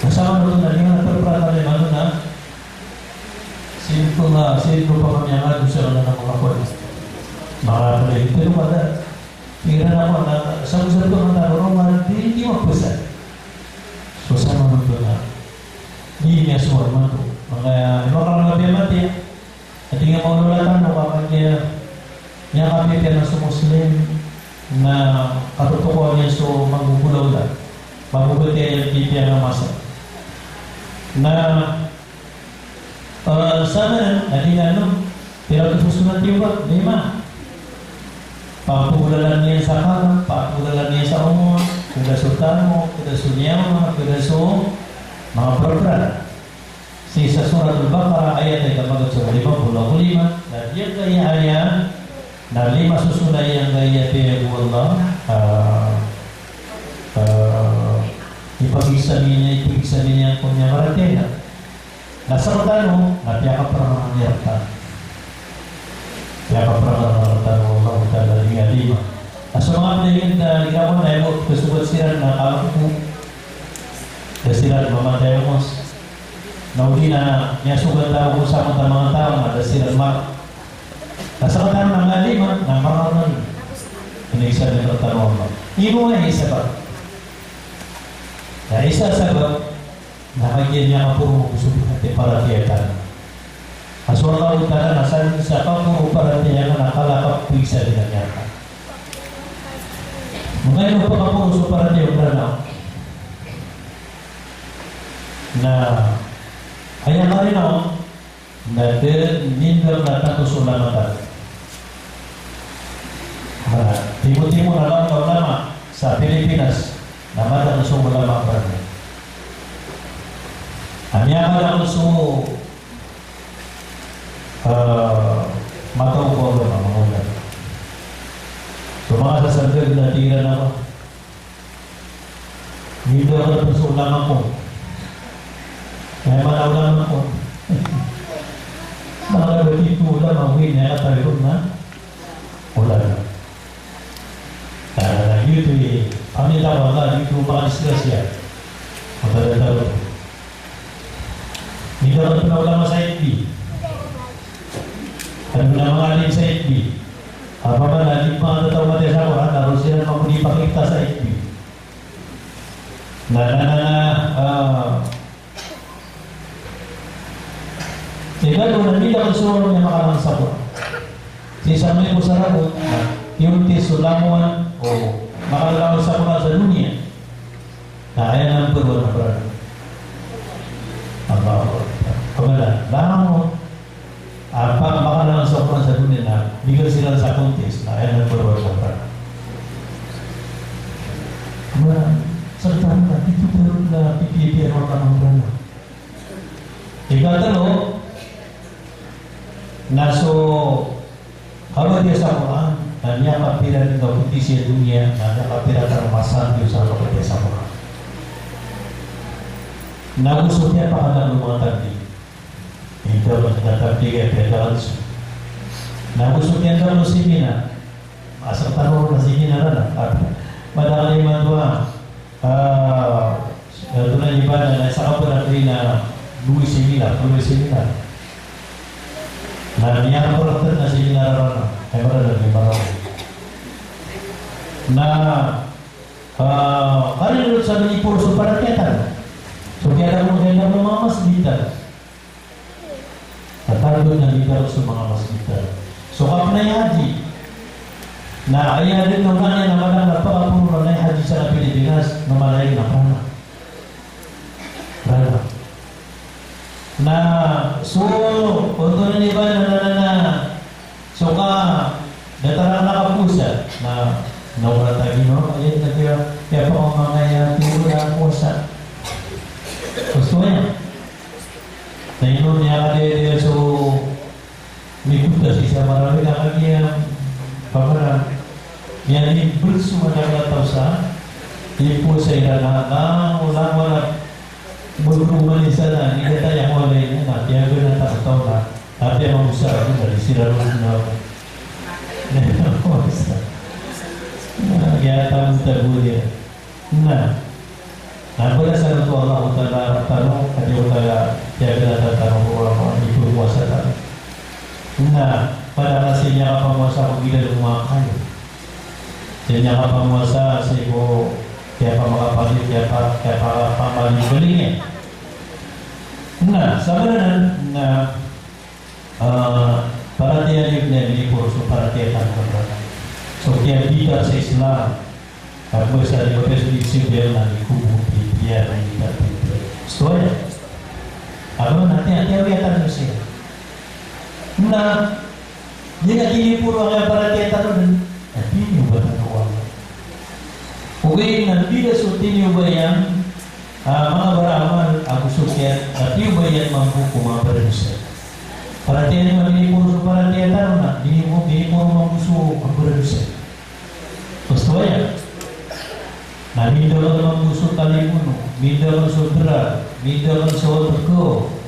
Kasama nito na niyo nagperprata rin ano na sino pa kami ang ado sa mga polis. Makakapalay. Pero pada tira na ako na sa usap ko ng tanong hindi magpasa. So sama nito na hindi niya suwar man ito. Mga mga mati at hindi nga maunulatan o kapag niya kami na sa Muslim na katutukuan niya so magugulaw lang. Magugutin yung pipiya ng masa. Na Sana adinanong pero susunod yung ba? Lima. Pagpulalan niya sa harap, pagpulalan niya sa umur, kuda sultano, kuda sunyawa, kuda su mga program. Sa surat Al-Baqarah ayat ay kapag sa 55 dan yang gaya ayat na 5 susunod yang gaya tiya Allah ipag-isa niya kung niya maratena. Nasa sultano, napiaka para mangyarta. Piaka para mangyarta Allah Ta'ala hingga 5. Sa mga panayin na ginawa na yung kesubat sila na kalakot na sila mamatay mo nauli na niya sugat daw ko sa mga tao na sila mak nasa katang ng 5 na makaroon inisa nila tanong mo imo nga isa ba na isa sagot nakagyan niya kapuro kusubot at para tiyatan aswala ko tala nasa sa kapuro para tiyakan nakalakap pisa din ang yata ngayon pa kapuro para tiyakan na ayah hari no na nindang natatu sulamatan timo-timo na lang ulama sa Pilipinas na madang ulama berani hanya kadang matau ko ba mga so mga sasagdag na tira na ako hindi ako sa ulama ko kaya malaw ako mga batito ulama huwin na tayo na ulama yaitu pamilya wala itu makadisgrasya magdadalo hindi dapat ulama sa FB ano na mga alin sa FB apabila di mga tataw mati sa Quran harus sila magpapakita sa FB sehingga kung nandito ang suruh niya makarang sabot sisamay mo sa rabot yung tisulamuan o makalawal sa mga sa dunia na ayan ang purwa na parang pagkala lang mo apa makalawal sa mga sa dunia na bigyan sila sa kontes na ayan ang purwa na parang serta itu perlu na pipi-pipi orang orang berana ikatalo naso kalau dia sa Quran dan niya kapira ng kompetisi dunia na niya kapira ng masan Diyos sa kapatid sa Quran nagusot niya pa ka ng mga tandi ito ang natabdig ay pedals nagusot niya daw si Mina asang tanong na si Mina na madali madwa tunay ibadah na sa kapatid na Luis Similar na niya ko lang na si Nararana ay marami na kalinulot sa mga puro para ketan so kaya mo ganda ng mga masjid tatagod na dito sa mga masjid so kapag na haji na ayan din ng kanya na malang napakapuro na haji sa Pilipinas na malayo na prana na so untuk niliban na so ka datang nakapusa na nawala tayo no ayun kaya pa ang mga tiro na pusa gusto niya na ino niya kaya so may puta siya marami na kanya pagkara yan yung bulso managataw sa ipo sa ilan wala berhubungan di sana, ini kita yang mulai ini nanti aku nanti tahu lah, tapi yang besar itu dari sirah rumah, ya tahu tahu dia. Nah, pada saat itu Allah Taala tahu, ada Taala jaga tahu orang itu puasa tadi. Nah, pada nasinya apa puasa begitu rumah kayu, jadi apa puasa sehingga siapa makapali siapa pambali belinya. Nah, sebenarnya para tiada ini kursus para tiada berapa. So dia tidak se Islam. Aku saya di kota di sini nanti kubu dia ini tak. So Ano nanti awiyatan siya. Na jika kini puro ang aparatiyatan nun, tinyo ba na nawala? Okay, nanti so tinyo ba yan, mga baraman, ako sukyan, tinyo ba yan mampu kumaparansa? Paratiyan naman ini puro sa aparatiyatan na, ini puro mampuso kumaparansa. Gusto ba yan? Na minda ka naman gusto talimuno, minda ka sa dra, minda ka sa otak,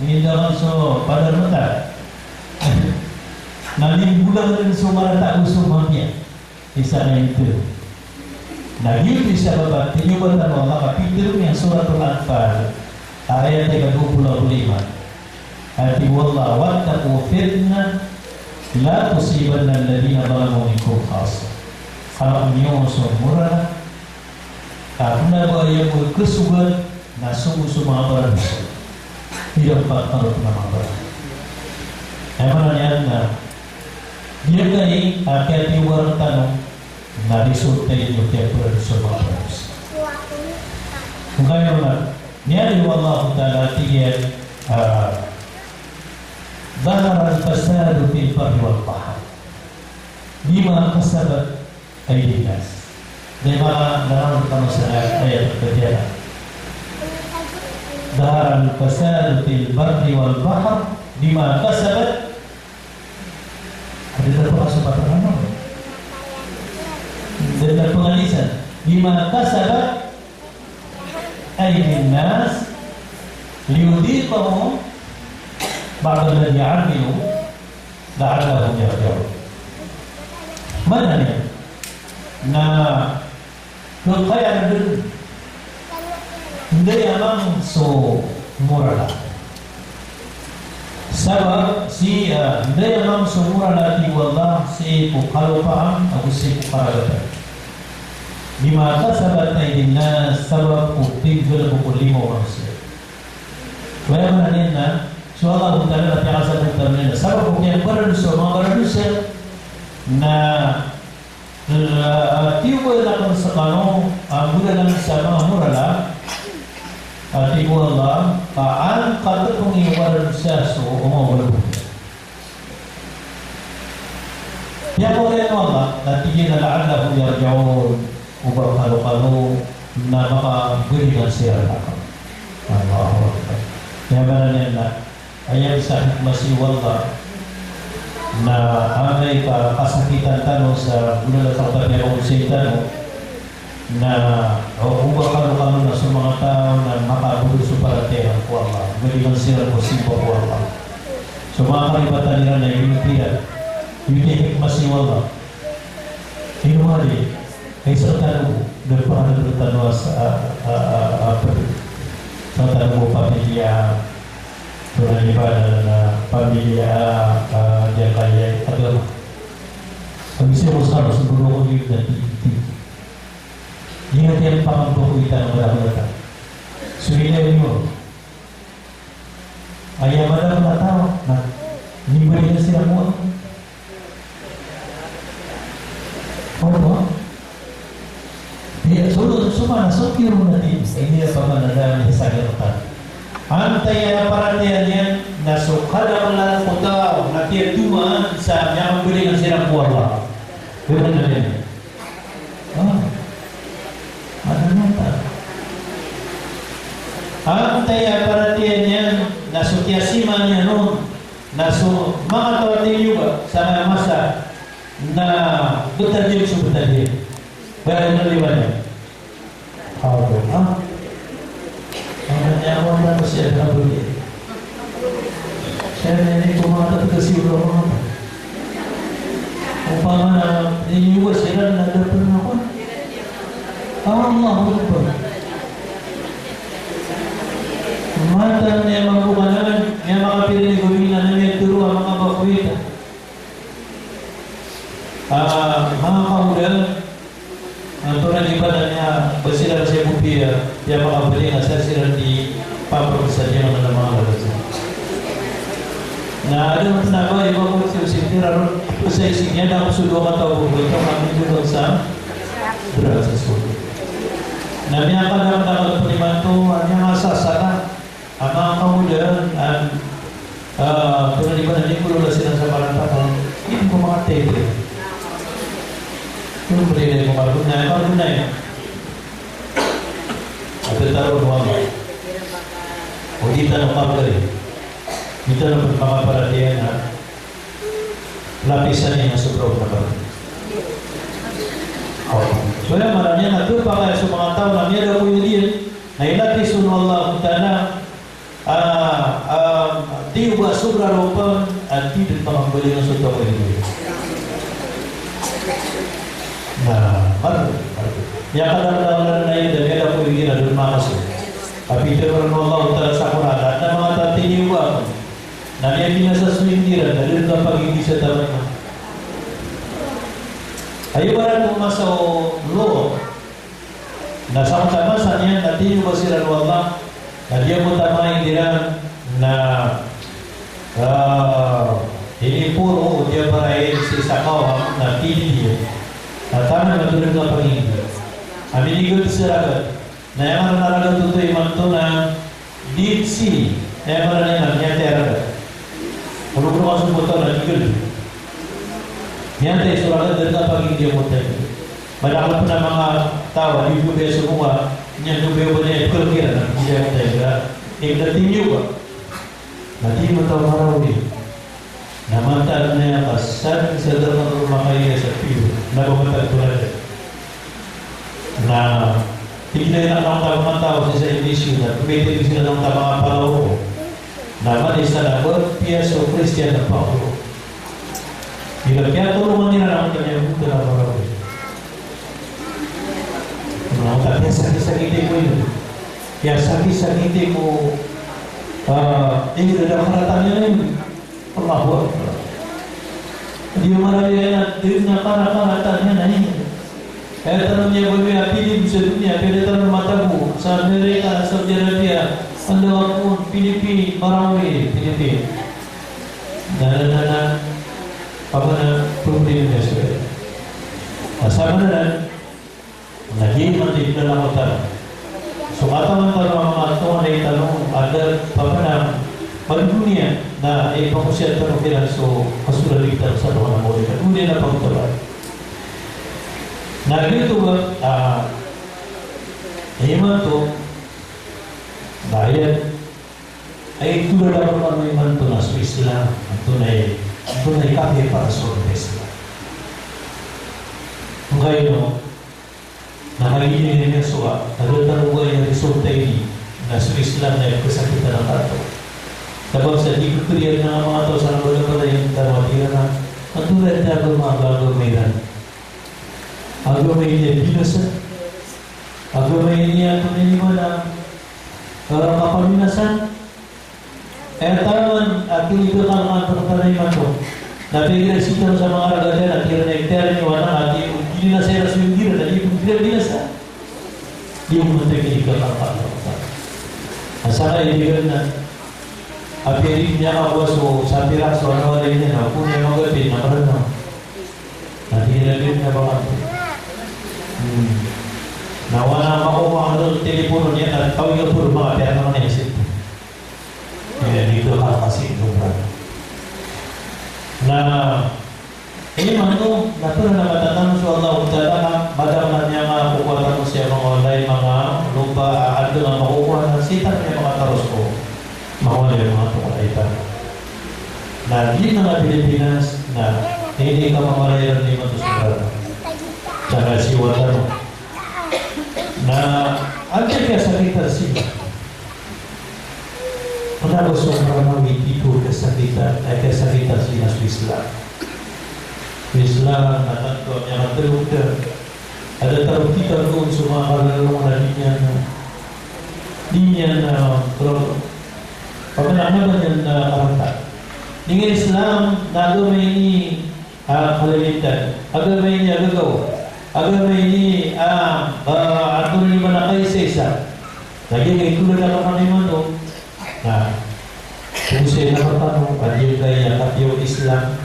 minda ka sa padarmata. Nalimbulan rin sa marata gusto mamaya. Isa na itu. Na yun isa ba, tinyuban na mga kapitiro niya surat al-Anfal, ayat 35. Ati wallah, wattaqu fitnah, la tusibanna alladhina zalamu minkum khassa. Kalau niyo sumura karena bahaya kesubuhan nasumu semua barang tidak patut nama barang. Emangnya dia kini hati orang tanam nari surtai nyuknya barang semua barang. Mungkin orang ni ada Allah Taala tiga zahara al-fasadu fil barri wal bahr bima kasabat aydin nas. Lima dalam ayat kejadian. Zahara al-fasadu fil barri wal bahr bima kasabat. Ada apa nama? Ada pengalisan. Bima kasabat aydin nas liyudhiqahum ba'da alladhi 'amilu la'allahum yarji'un. Mana ni? Nah, kekayaan dulu, dia memang so murah. Sebab si dia memang so murah di wallah si kalau paham aku si parada. Di mata sahabat Naidina sebab ukti jual pukul 5 manusia. Bagaimana ni na? Soalnya kita ada tiada sebab sebab ukti yang berdosa na tiba dalam sekarang bulan sama murala tiba Allah kaan kata pengiwaran sesu umum berbunyi yang oleh Allah nanti la'allahu yarji'un ubah kalau nama berikan siaran Allahu Akbar yang mana ayat sahih masih wallah na amay kasakitan tanong sa bulan at kapag niya kong na ubah kalo na sa mga tao na makabulo sa paraterang ko Allah galilang sila ko simpa ko Allah so mga karibatan nila na yung hikmah si Allah hinumali ay sa tanong nagpahanap ng tanong sa tanong mo pamilya Tuhan ibadah dan pamilya dia kaya agama. Kami semua harus berdoa dan tinggi. Ingat yang paham bahwa kita berada. Sudah ini, ayah mana pun tahu. Nah, ini berikan siapa? Apa? Dia suruh semua sokir nanti. Ini apa mana dalam hisab kita. Antay na paratiyan yan na sukada lang kota na tiyatuma sa yang beri ng sirang kuwala. Gano'n na rin. Ano nata? Antay na paratiyan yan na sukyasiman niya noon na mga tawatin juga sa masa na butajin sa butajin. Gano'n na liwan niya. Nyawa manusia adalah begini. Saya ini kumata terkesih ulama. Umpama ini juga siran ada pernah. Allah Akbar. Mata memang bukan yang makapilih gawin yang turu ang mga bakwita. Mga kaugal Antara di badannya bersinar saya bukti dia makapilih asal siran di pabrik saja yang nama Allah. Nah ada tenaga yang mau sini lalu usai sini ada sudah atau betul kami juga sama berasa sulit. Nah yang pada pendidikan tu hanya masa sana ang mga kamulan, tulad iba na limulo na sila sa parantakan, hindi ko mga tete. Ano ba rin yung marunay? At ito mga o dito na magkari. Dito na magpaparatiyan na lapisan niya sa sobrang na ba. So yan, marami yan. Ito pa kaya sa mga tao na meron po yun din na ilapis ng Allah Ta'ala di ba sobra ropan at di din pangambali ng sunto ko yun. Ya kadang-kadang na yun, dahil ako yung ginadun makasok. Kapito ko rin Allah Ta'ala sa Quran at na mga tatiniw ba ako na niya pinasaswindiran na rin na pag-ibig sa tamay mo. Ayaw ba rin umasa o loo na sa utamasan niya na tiniw ba sila ng Allah na diya mo tamay diran na ini puro o diya parayin si Sakaw na tiniw na tama na tulog na pag-ibig. Aminigod sila agad na yung maranagan ito iman ito na deep sea na yung maranagan niya tera. Kung masuk motor na igod. Niya tayo suragan dito na pag-ibig mo tayo. Malakot na mga tawa, di ko beso mo nga, niya nubeo ba niya ikulkira na hindi mo tayo. Natin niyo ba? Natin mo tayo marawin. Namantaan na yung kasal sa dalang rumakaya sa piyo. Nagumatag tulad. Na tignan lang ang mga tao sa emisyon na tumitig sila ng mga palawo. Naman isa na piyaso Christian na Paulo. Kaya tulungan nila na ang kanyang buto na marawin. Kaya sakit-sakitin mo yun. Kaya sakit-sakitin mo hindi na nakaratan niya na yun. Allahu Akbar. Hindi mo marami yan at nakaratan niya na yun. Kaya tanong niya ba may apilib sa dunia, kaya tanong matabu sa Amerika, Saudi Arabia, ang lawag po, Pilipin, Marawi, Pilipin. Nalala pa na problema niya siya. Kasama na lang, naging matip na lang ako tanong. So kataman tanong ang mga tanong na itanong, agad pa na magdunia na ipakusya tanong kailan so kasulalitan sa mga namuli. Dunia na pagtulad. Nah gitu ba, iman to, bayad, ay tulad ako ng iman to na sa Islam, ang tunay kape para sa Islam. Kung kayo no, nakaginin niya suwa, nagtatanong yung resulta ini, na sa Islam na yung kasakitan ng tato. Tapos sa di ko kriyan ng mga tao sa nabala pala yung tarwatira na, ang tulad na ako mga gagawin. Agama ini binasa. Agama ini akan mana kapalminasan. Taman at ilibakan perkara itu. Tapi kita sitam sama orang ada kira nektar ni warna hati ini nasi rasa mungkin ada di pun binasa. Dia mentek ini kata. Asal ini kan apa ini dia awas so sampiran soal orang ini nak pun yang agak pin nak pernah. Nanti lagi nak bawa. Nawana ako mga telepono niya na tawag yung puro mga pera naman na isip. Kaya dito kasi ito na ini man ito nato na matatanong sa Allah Ta'ala madam na niya nga kukuha mo siya mga online mga lupa ado na makukuha na sitan niya mga taros ko mawala yung mga tukalaitan na di na Pilipinas na hindi ka mamalayan ni Matusubara tsaka si Watano na ada kesakitan sih pada sobrang itu kesakitan sih nas Islam datang ke yang terukar ada taruh kita pun semua kalau dinya kalau apa namanya orang tak dengan Islam agama ini kalilitan agama ini agama ini atur lima nakai sesa. Lagi itu dah kalau mana tu. Nah, fungsi apa tahu? Kajian gaya kajian Islam.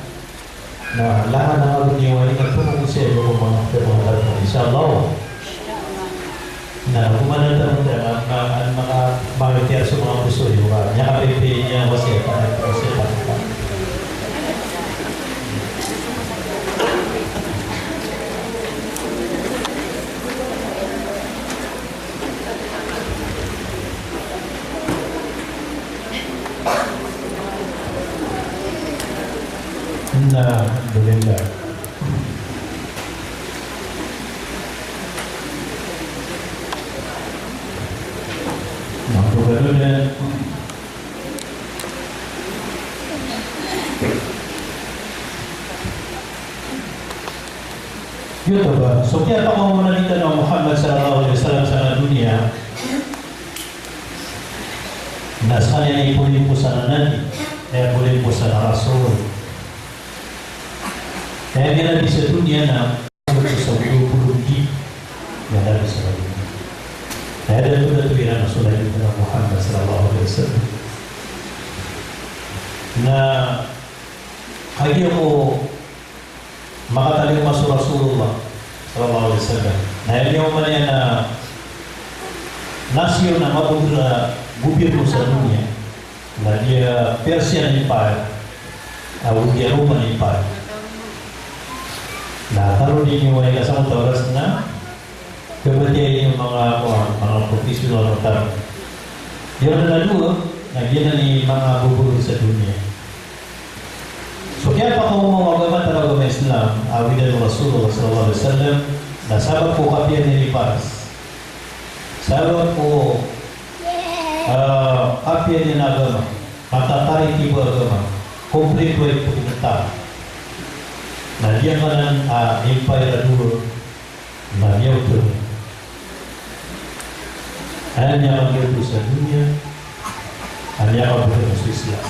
Nah, lah nama dunia ini kan fungsi itu mengatur Insyaallah. Nah, kemana tu? Maka Makikiar sa mga puso yung niya kapipiin niya kasi Alhamdulillah. Alhamdulillah. Yun ba? So kaya pa kung manalita ng Muhammad sallallahu alaihi wasallam sa dunia, nasa kanya ipunin po sa nabi, ipunin po sa rasul. Kaya nila sa dunia na sa bulugi na nabi sa dunia. Kaya dito na tuwira na sulay ng Muhammad sallallahu alaihi wasallam na kaya mo makataling mas Rasulullah sallallahu alaihi wasallam. Dahil yung man yan na nasyon na mabudra gobyerno sa dunia na dia Persian Empire o dia Roman Empire. Nakaroon din yung mga kasama oras na kabatiyan yung mga professional na tarong. Yung nalaluwa, nagyan na ni mga buburo sa dunia. So kaya pa kung mamagaman talaga ng Islam, awidan ng Rasulullah sallallahu alaihi wasallam, nasabag po kapiyan ni Paras. Sabag po kapiyan ni Nagama, matatari tiba agama, kompleto ay po kinatang. Na dia manan empire dulu, na dia betul. Hanya bagi usaha dunia, hanya bagi usaha Islam.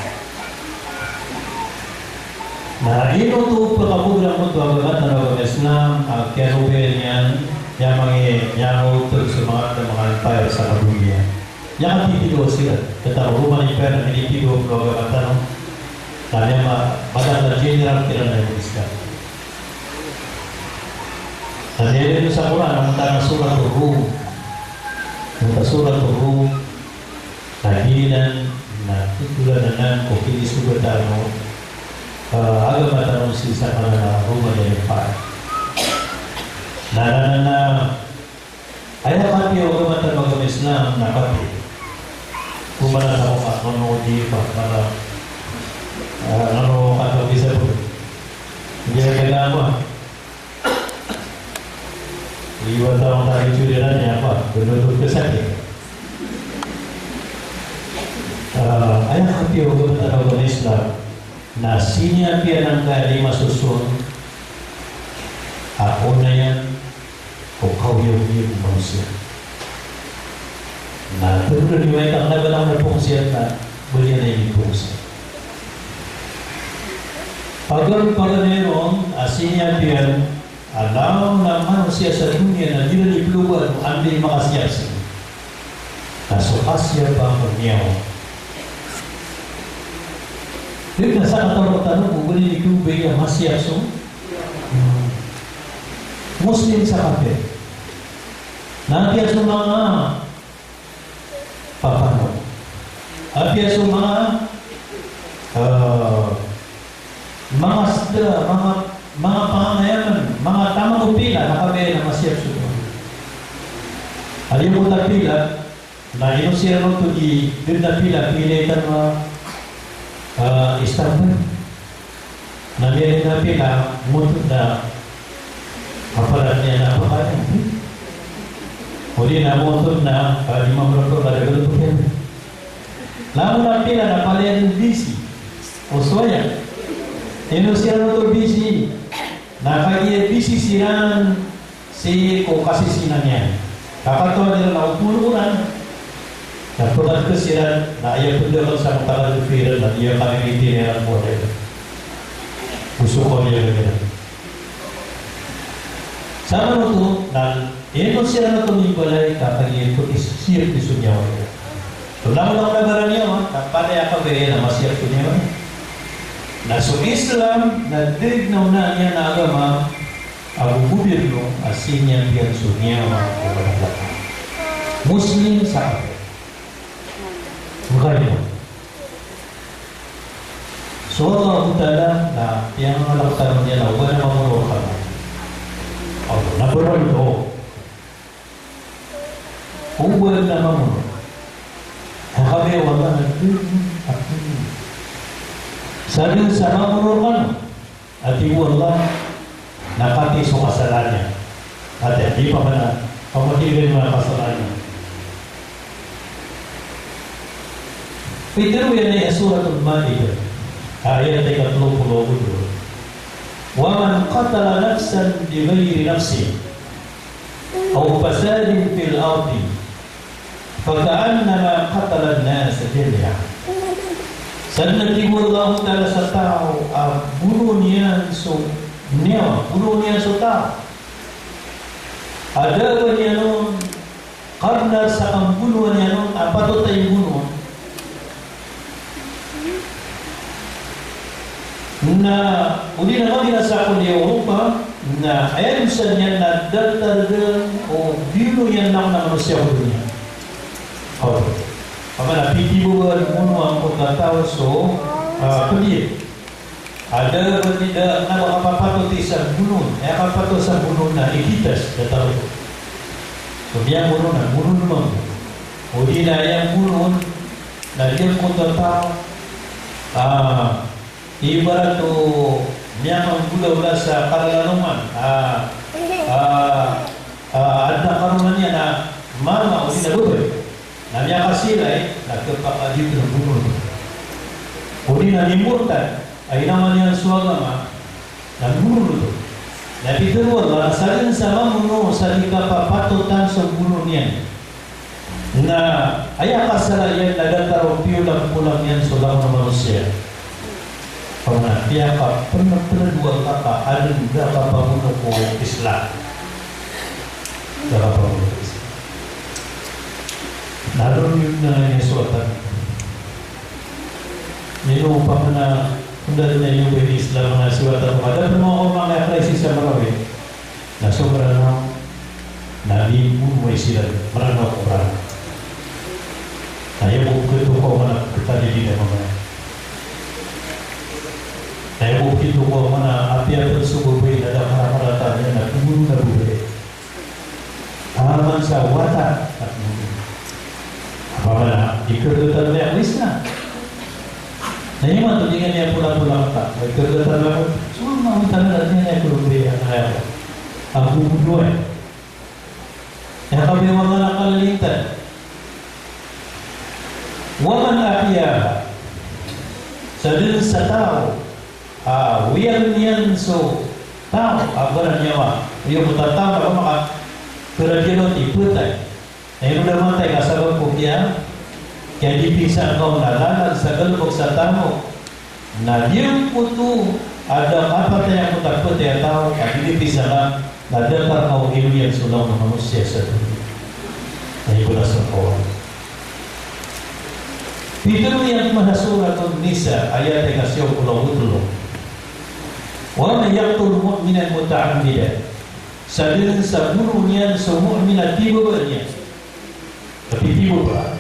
Nah ini untuk perkaburan untuk agama Islam, kerubian yang untuk semangat dan empire sama dunia. Yang tidak sih, tetapi rumah empire ini tidak agama tanam. Dan yang pada general kira-kira Islam. Dan dia itu sa Quran ang surat Rum. Ang surat Rum nahilan na tutulanan o kinisugatan mo agama tanong sa mga Roma na pa. Na ay nakati o agama tanong Islam nakati. Kumana sa mga ano di pa para ano kato bisa po. Hindi na kailangan iwan tahun tadi curiannya apa? Benar-benar kesakit. Ayah hati hukum agama Islam. Nasinya pianang lima susun. Ako na yan o kau yung manusia. Nah, perlu diwaikan na ba ng pungsiyan na buli na yung pungsiyan. Pag-pag-neron, asinya pian alam na manusia sa dunia na tidak diperlukan ambil makasiap sih. Nah, sokasya bangun niaw. Jadi nasa katalo-talo kung gani ikubay ang masiap so. Muslim sa kape. Nanti sa mga papano. Apia sa mga pangangailangan, mga tamang upila na kami na masiyap suno. Aliyo mo na pila, na inusiya mo ito din na pila, pilitan mo Istanbul. Na meron na pila, muntod na kapalan niya na pakain. Uli na muntod na, di mamrotol na rin ito yan. Lamo na pila na palayan busy. O soya. Inusiya mo ito busy. Nakaya busy silang si ko kasisinan niya. Kapatuan nila na upuluran. Napunan ko sila na ayaw pundakan sa mga kalupiran at iya kami itinirang mo rin. Gusto ko niya rin. Sama mo ito, na ino sila na tumibalay kapag ito isiyap iso niya. So naman ang nagaran niya, kapalay ako gaya na masiyap ko niya. Na so Islam na dirig na una niya na agama ang gobyerno asinya biyan so niya mga Muslim sa kapit. Makanya. So Allah Ta'ala na yang ngalaktan niya na huwag na mamunod ka na. Allah, nabarol do. Huwag na mamunod. Kami wala na sabi sa mamunod ka na. At Allah nakati sa kasalanan. At hindi pa na pamatigil mga kasalanan. Pero yan ay Suratul Ma'idah ayat 32. Wa man qatala nafsan bighairi nafsin aw fasadin fil ardi faka'annama qatala an-nas jami'an. Sannan Allah Ta'ala sa tao bunuh niya so niya, bunuh niya so tao. Ada ba niya nun karena sa pambunuhan niya nun apato tayo bunuh na uli na kami nasa ako ni Europa na ayan sa niya na dagdagan o bino yan lang na manusia ko niya. Kama na pitibuan mo ang pagkatao so kulit. Ada tidak na makapapato sa bunun. Ay kapato sa bunun na ikitas na tao. So biya bunun na bunun naman. O di na yung bunun na diyan ko tao ibarat to niya manggulo sa karalanuman ada karunan niya na mama o sinalubi na niya kasilay nagkapakadito ng bunod o di nalimutan ay naman niya suwagama ng bunod na pituro Allah salin sa mamuno sa di kapapatutan sa bunod niya na ay kasalayan nagataroon piyulang pulang yan sulang na manusia. Karena dia pernah dua kata ada juga bangun ko Islam. Dalam bangun Islam. Naroon yung nangyayasuatan. Nino pa na kunda na yung Islam na suwatan ko. Ada mo mga krisis sa Marawi. Na sobra na mo sila marano ko ra. Ayaw ko ito ko mana katali din mga. Saya bukti itu kau mana api yang tersebut ada harapan na kubur na bubur. Aman sa wata at apa mana ikerdutan yang wisna. Naiman tu dengan yang pulang tak. Ikerdutan aku cuma tanah datanya yang kubur yang ayah. Aku berdua. Yang kami mengenal kalitan. Waman apiya sadin satau wiyan niyan so tao abaran nyawa yung mutatao ako maka keradino tiputay ay mo matay kasabag ko kaya dipisa kau nalalag sa galbog sa tamo na yung puto ada apa yang mutakot ya tao at dipisa lang nadakar kau iluyan sulang ng manusia sa dunia ay ko na sa kawan itu yang mahasura atau Nisa ayat yang kasih Allah betul. Wa man yaqtul mu'minan muta'ammidan sadin saburunya semu'minat tiba banyak tapi tiba ba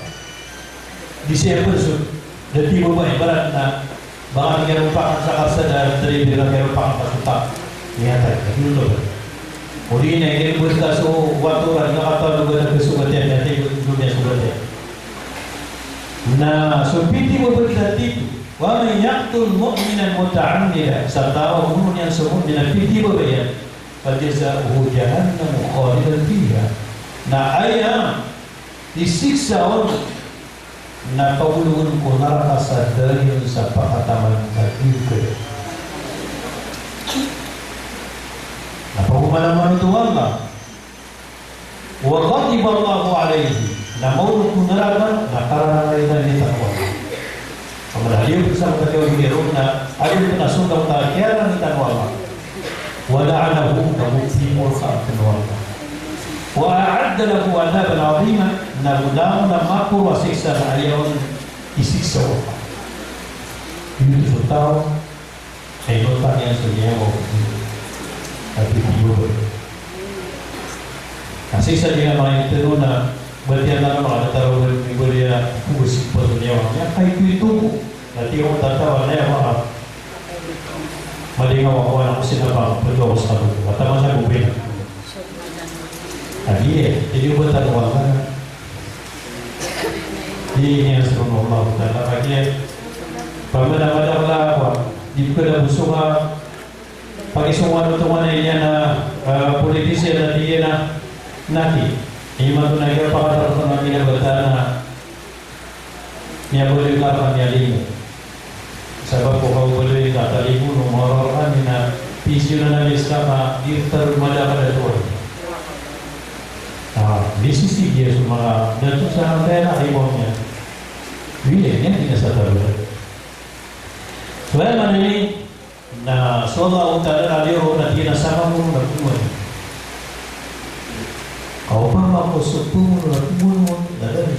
di siapa su dan tiba banyak barat na baka nga rupakan sa kasada dari bila nga rupakan pasutak niyata dulu uli na ini berita so waktu kan kata lugar na kesugatan natin dunia sugatan na so tiba berita tiba wa man yaqtul mu'minan muta'ammidan serta orang yang semut dengan fikir berbeda fajaza'uhu jahannam khalidan fiha na ayam disiksa orang na pabulun ko neraka sadari sa pakataman kadike na pagumalaman ito Allah wa ghadiba Allahu alayhi na maulun ko neraka na karana rin ni takwa. Kemudian dia bersama beliau di rumah, ada yang nasungkan takiran kita Allah. Wala'anahu kabukti murka Allah. Wa a'adda lahu 'adaban 'azima, namudamu namaku wa siksa ayawan isiksa Allah. Ini tahu hebat yang sedia tapi tidur. Siksa dengan orang itu na berarti anda kalau ada taruh di dia kubus dunia ya kay kuito nanti ko tatawa na yung mga malingaw ako na kung sinabang pwede ako sa kabuto at tama sa bubin hindi ko tatawa ka na hindi niya sa mga Allah kaya pag madamadaw ako di ko na gusto ka pag-isungan ito nga na niya na politisya na diya na naki hindi matunay ka pakatarotan ng minabata na niya boleh lakukan niya limo sebab kau boleh kata limo nomor na pisyo na namin sama dirtar rumada pada tuan di sisi dia semua dan itu sangat enak ibunya bilangnya tidak sadar selain mana ini na sola utara radio na dia sama pun na kumon kau pa makusupun na kumon ada ni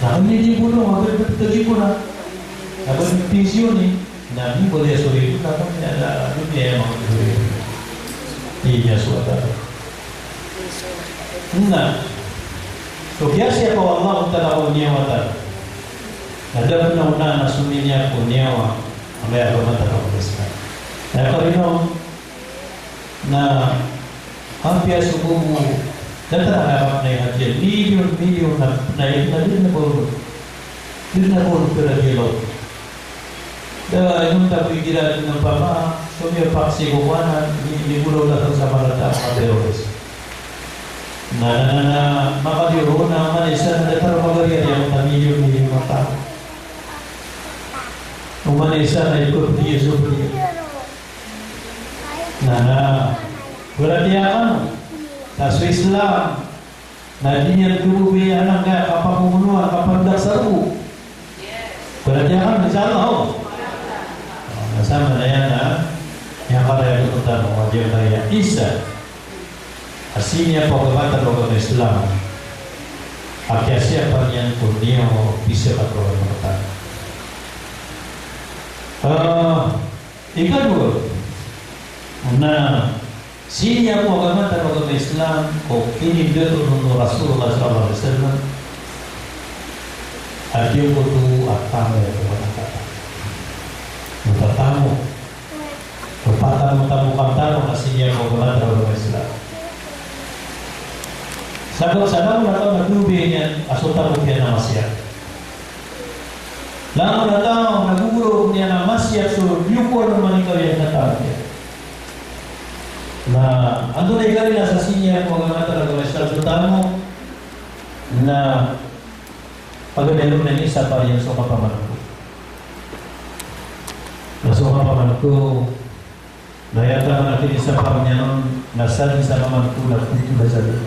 na hindi mo no magtagi ko na abang pisyo ni na ni boleh suri itu kapag ada dunia yang mengurus dia suatu nah so biasa kalau Allah Taala niawatan ada benar-benar nasuminya kunyawa ambil agama terkabulkan. Nah kalau na hampir subuh dan terhadap naik haji million naik tadi na baru beradilau. Dah itu tak pikiran dengan bapa, semua paksi kawan di pulau datang sama datang teroris. Nah maka di rumah Malaysia ada terbagai yang tak million mata. Malaysia na ikut dia seperti berarti kan tasu Islam na dinya dulu be anak ka kapag pumunuan kapag dasarku berarti kan insyaallah sama na yan yang kaya itu tentang wajib kaya Isa aslinya pagkakata ng Islam akyasya pa niyan kung niya bisa katulad ng ikut nah sini aku agama teragama Islam kok ini dia turun Rasulullah SAW ada butuh atang ya kata tamu tamu kantar masihnya agama teragama Islam sadar mereka berdubenya asutan rupiah nama siap lalu datang naguguro niya na masyat so yukor naman ikaw yung natawag. Na ando na ikari na sa sinya kung mga talaga Islam sultano na pagdalom na isa pa yung suka paman ko. Na suka paman ko nayata natin isa pa niya nun nasan isa paman ko na kung ito basali.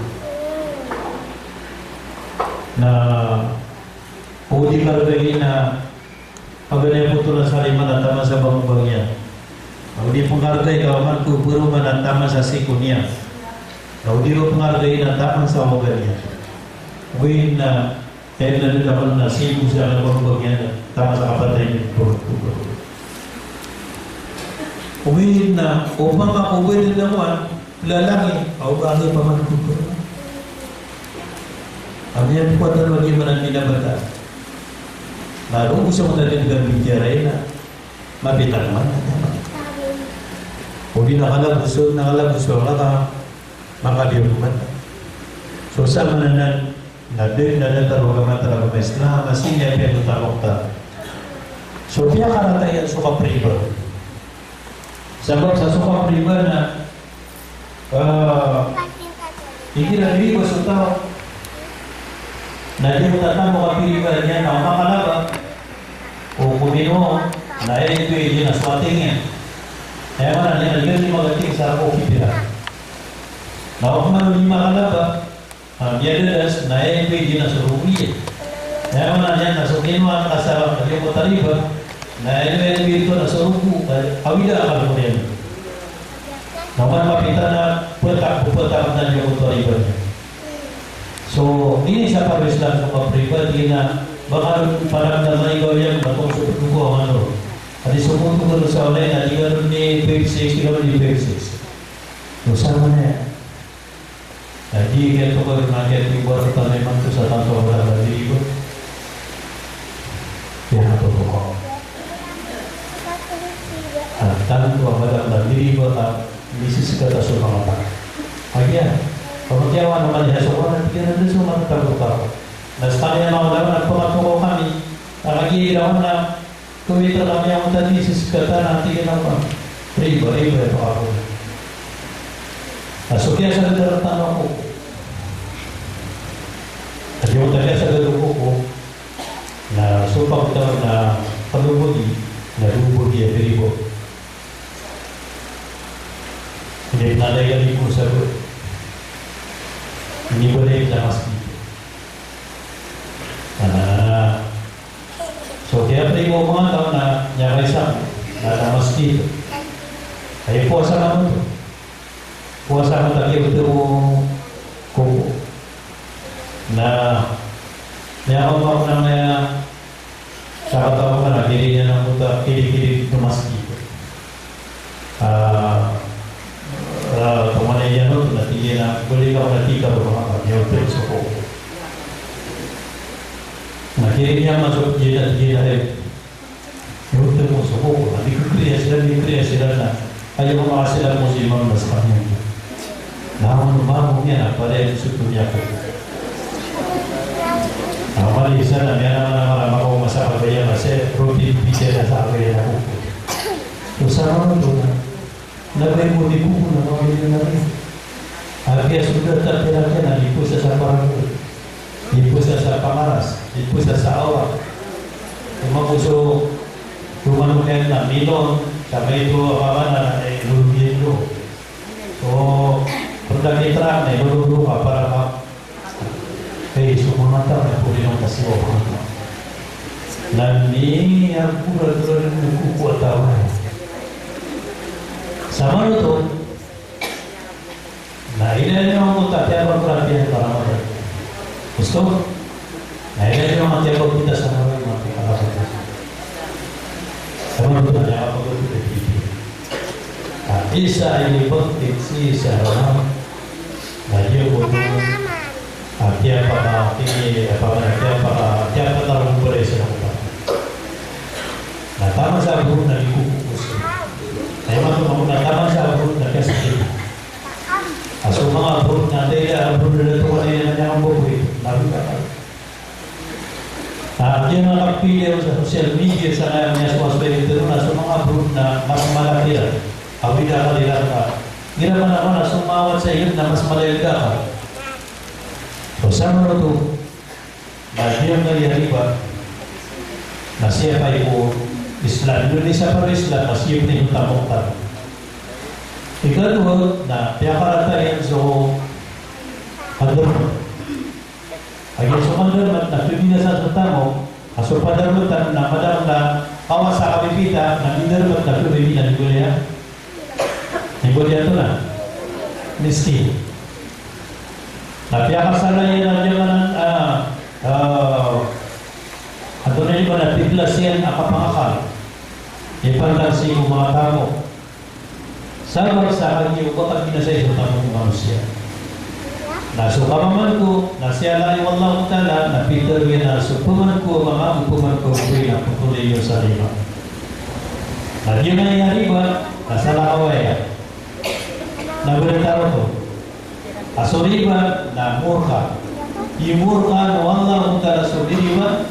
Na udi karagay na pagana puto na sari manatama sa bangubangnya. Di penghargai kawan ku buru manatama sa sikunya. Di ro penghargai natama sa bangubangnya. Win na kaya na dapat na sibu sa bangubangnya tama sa kapatay ni puro. Win na upang ako win naman lalaki au bago pa man ku. Amyan po tan lagi man binabata. Lalu bisa menjadi bicara na mabitan mana? Udi nakala buso ka maka dia bukan. So sama na nada teragama Islam masih niya pwede talokta. So dia karata yan suka priba. Sebab sa suka priba na hindi na ko sa tao na dia tatang mo kapiliban niya na makalaba o kumino na ito yung naswating yan kaya man niya nagyan yung magating sa ako kipira na ako man yung makalaba biya dadas na ito yung nasurumi kaya man niya nasukin mo ang kasarap na yung matariba na ito yung nasurupu awida akal mo yan naman mapita na pupetak na yung matariba niya. So, ini sa pag-Islam sa pribadi na baka parang naman ikaw yan batong subukan ko ang ano. At subukan ko sa online na di gano'n ni page 6, di gano'n ni page 6. So, sama na yan. Jadi kita ko naget yung buwan sa naman to sa tanto wala na dito. Kaya to ko. Tanto wala na dito ta misis ka ta sa mga ta. Agya. Pagkiyawan naman niya so wala tignan na so matatago ka. Nastanya na wala na pamatuko kami. Lagi raw na kumita lang yung ta misis ka ta na tignan pa. Riba to ako. So kaya sa daratan ako. At yung taga sa galupo ko, na supang tawag na palubodi, na lubodi at ribo. Hindi nalagyan ko sa good. Hindi ko na yung lamas dito. So kaya primo mga tao na nyakay sa na lamas dito. Ay puwasa naman ito. Puwasa mo tayo ito kuko. Na niyakong ako na may sakataw ka na kiri niya ng puta, kiri-kiri tumas dito. Tumanay niya no, natigil na, buli ka o natika o mga kanyaw sa kuko. Nakiri niya masuk gila rin. Yung mo sa kuko, hindi ko kriya sila na ayaw mga sila mo si Imam Nas Kanyang. Naman niya na pala yung suto niya ko. Mali sana may naman ako masakabaya kasi protein pizza sa akin ako. So sama mo nabay mo di ko na mawili na rin. Agya sudah terpilahnya na di po sa parang di po sa pangaras, di po sa awa. Kumakuso kumanukin na milon sabay ito apa na lulubin lo. So produk itra na lululo ka para kaya sumamata na po rin ang kasiwa ko. Nani ang pura-pura ng kukuha tao. Sama ito, nailan niyo ang tatiyabang karabihan para matay. Gusto? Nailan niyo ang tatiyabang kita sa mga mga kakapagod. Sama ito, nakapagod ito dito. At isa ay ibagtit si isa ramang nagyo ko ito. Dia pada dia taruh boleh siapa. Nah, taman sa guru na ikukus. Ay mato na taman sa guru na kasi. Aso mga guru na daya guru na to na yang buhay. Naruka. Dia nakapili sa social media sa kanya sa Facebook na sa mga guru na mas malaki. Awida ka nila ka. Gira man ako na sumawat sa iyo na mas malaki ka. So sama itu, bagian dari riba, na siapa itu Islam Indonesia per Islam masih punya utama. Ikatulad na piyakarata yan so padarmat. Ayan so padarmat na pibinasan sa tamo, aso padarmatan na madam na kawas sa kapipita na pindarmat na pibinan niguliya. Niguliya ito na, miskin. Tapi apa salahnya jangan atau na iba na tiglasiyan akapangakal. Ipandang si mga tamo. Sabar sa kanya upang pinasay sa tamong manusia. Nasukamaman ko, nasyalay wallahu ta'ala, napiter na supuman ko, mga upuman ko, na putuloy yung salima. Nagyo na nangyari ba? Nasa lakawaya. Nabalita ko. Asuriba na murka. Yung murka na wallahu ta'ala suriba,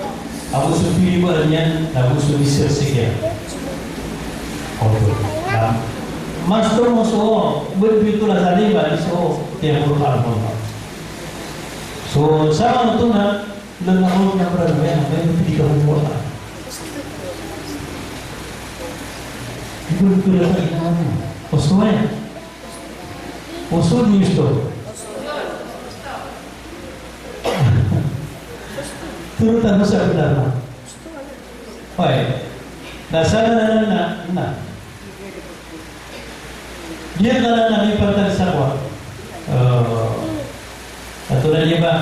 ako suriba niyan, ako sumisir sige. Mas turmo so, berbitulah saliba so, dia murka murka. So, sama itu na, lelahul na berada, may hindi ka murka. Itu lang inaano. Gusto mo yan? Gusto niyo gusto? Turutan mo sa benar mo. Okay. Nasa na. Dia na nalipatan sa kwa. Katulad niya ba?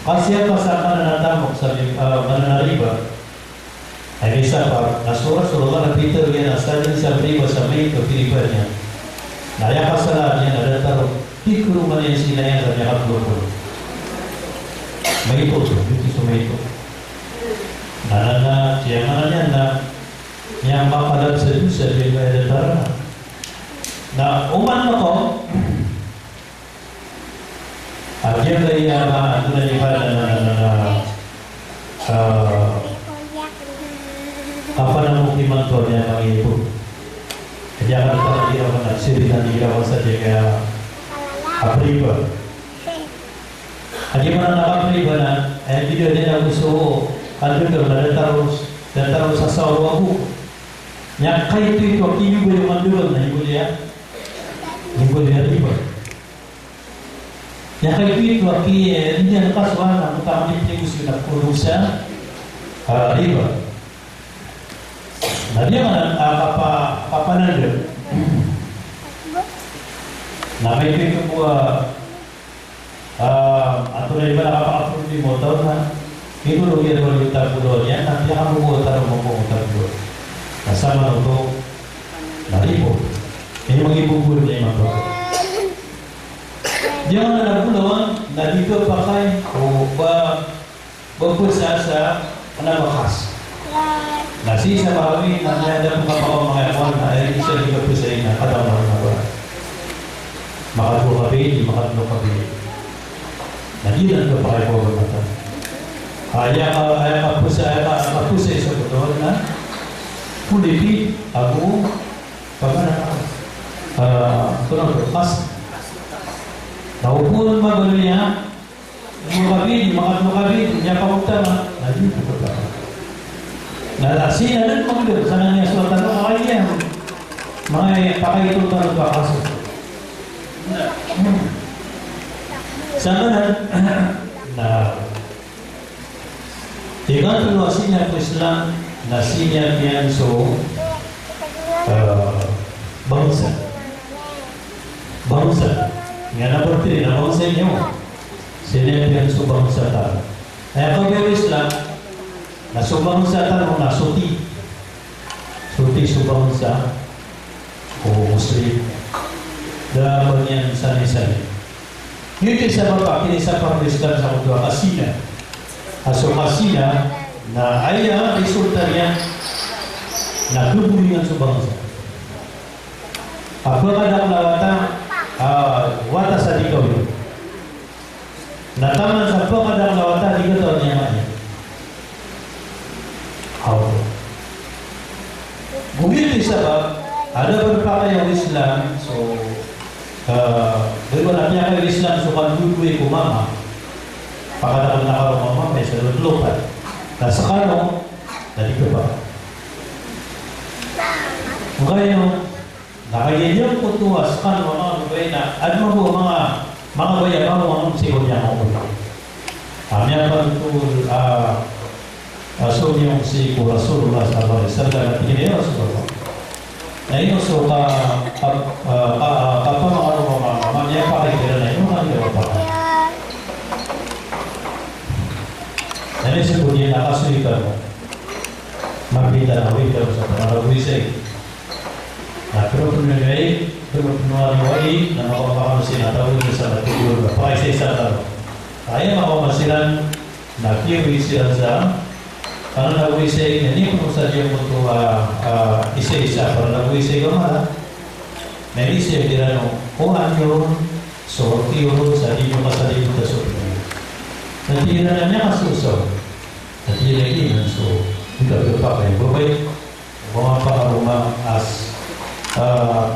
Kasi apa sa mananatamok sa mananariba ay isa pa, nasurah na Peter yan, asalin sa riba sa may kapilipan niya. Naya kasalanan ada taruh di rumah yang sila yang ada yang dulu. May ito itu semua itu. Nana jangannya na yang makalat serius dari ada taruh. Nah umat ko aja kaya ano na iba na apa namang kimantornya mga ibu. Kaya kalau dia akan cerita di awal saja kaya apriba. Adi mana nak apriba na? Video dia gusto ada taruh sasawa aku. Yang kaya itu akiyu boleh mandul na ibu dia. Ibu dia riba. Yang kaya itu akiyu dia lepas warna utama di gusto na kurusa riba. Nah dia mana apa nanda? Nama itu buat aturan ibadah apa di motor na itu loh dia kalau kita budonya nanti kamu buat taruh motor budo. Nah sama untuk naripo. Ini mengibu budonya motor. Jangan ada budoan, nanti itu pakai berpusasa kenapa khas. Nasi sama kami nanti ada beberapa mengakuan air bisa juga bisa ini ada orang makan dua kali makan dua kali. Nanti dan kepada orang kata ayah aku saya sebetulnya kulipi aku bagaimana kurang berkas. Tahu pun bagainya dua kali makan dua kali nyapa utama nanti berapa. Nah, sini ada mobil, sana ni sultan orang lain yang pakai itu taruh bahasa. Sama nah, dengan luasnya Islam, nasinya yang so bangsa, yang apa berarti nama bangsa ini, sini yang so bangsa tak. Nah, kalau Islam na subangsa tanong na suti subangsa o Muslim dapat yan sani-sani yun sa baba kinisa pang Islam sa mga kasina aso kasina na aya resulta niya na klubulingan subangsa ako kadang lawata wata sa dikaw yun nataman sa kadang lawata di ka niya maya. Mungkin sebab ada beberapa yang Islam, so beberapa yang Islam suka dulu itu mama, pakada kalau mama biasa dulu kan. Nah sekarang dari kebab, makanya nakayanya ko tuwa sekarang mama berbeda. Ada mga bayar kamu sihon yang mau. Kami akan betul Rasul yang si Rasulullah sallallahu alaihi wasallam ini Rasulullah. Nah ini suka apa namanya pakai kira ini mana dia apa? Jadi sebutnya nak asli kan, mabita sebenarnya bisa. Nah kalau penilai, nama orang masih ada uji salah tidur, apa sih salah? Saya mau masiran nak kiri saja. Karena nabuisay ini pun saja untuk isa-isa para nabuisay kemana? Nabuisay dia no, anyo, sorti yo, sadi yo kasadi yo tasuknya. Nanti namanya kasuso, nanti lagi nanti tidak berpakai berbaik, mengapa rumah as,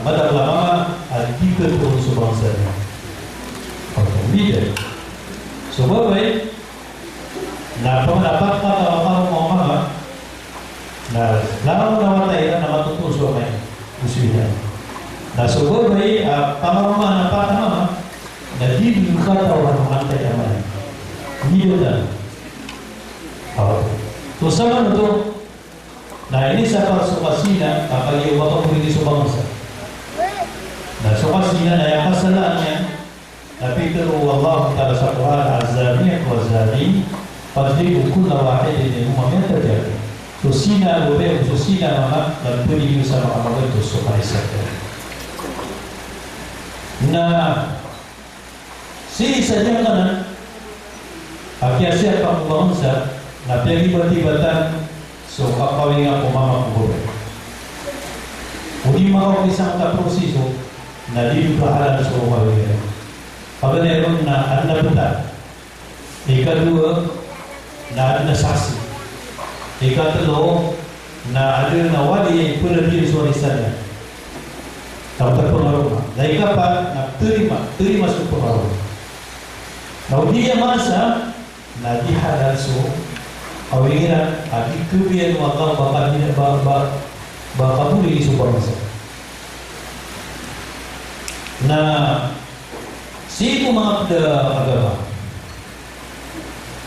madam lama tiga puluh subangsanya, tidak, so berbaik. Nah, dapat kata orang mau mana? Nah, lalu nama tayo nama tutur suamanya, usianya. Nah, sebuah bayi, pengalaman apa nama? Nah, di dunia orang mantai yang mana? Ini dia. Terus sama itu. Nah, ini siapa sukasina? Apa dia waktu beri subangsa? Nah, sukasina yang masalahnya. Tapi kalau Allah Taala Subhanahu azami wa zali pasti buku lawat ini umumnya terjadi. Susina boleh susina mama dan pergi sama Allah itu supaya sekali. na si isa niya kanan akia siya pangbangunsa na pinag-ibat-ibatan so kakawin nga pumamakubur. Udi mga isang kaprosiso na di bahala sa kawin. Pagkanayon na ang nabuta, ikadua na ang nasaksi, ikatlo na ada na wali pula diri suara sana. Tahu terpengaruh. Dan ikapat na terima su pengaruh. Kalau dia masa na dihalal su awiran adi kebian wakal bakal tidak bakal boleh su bangsa. Na si mga agama.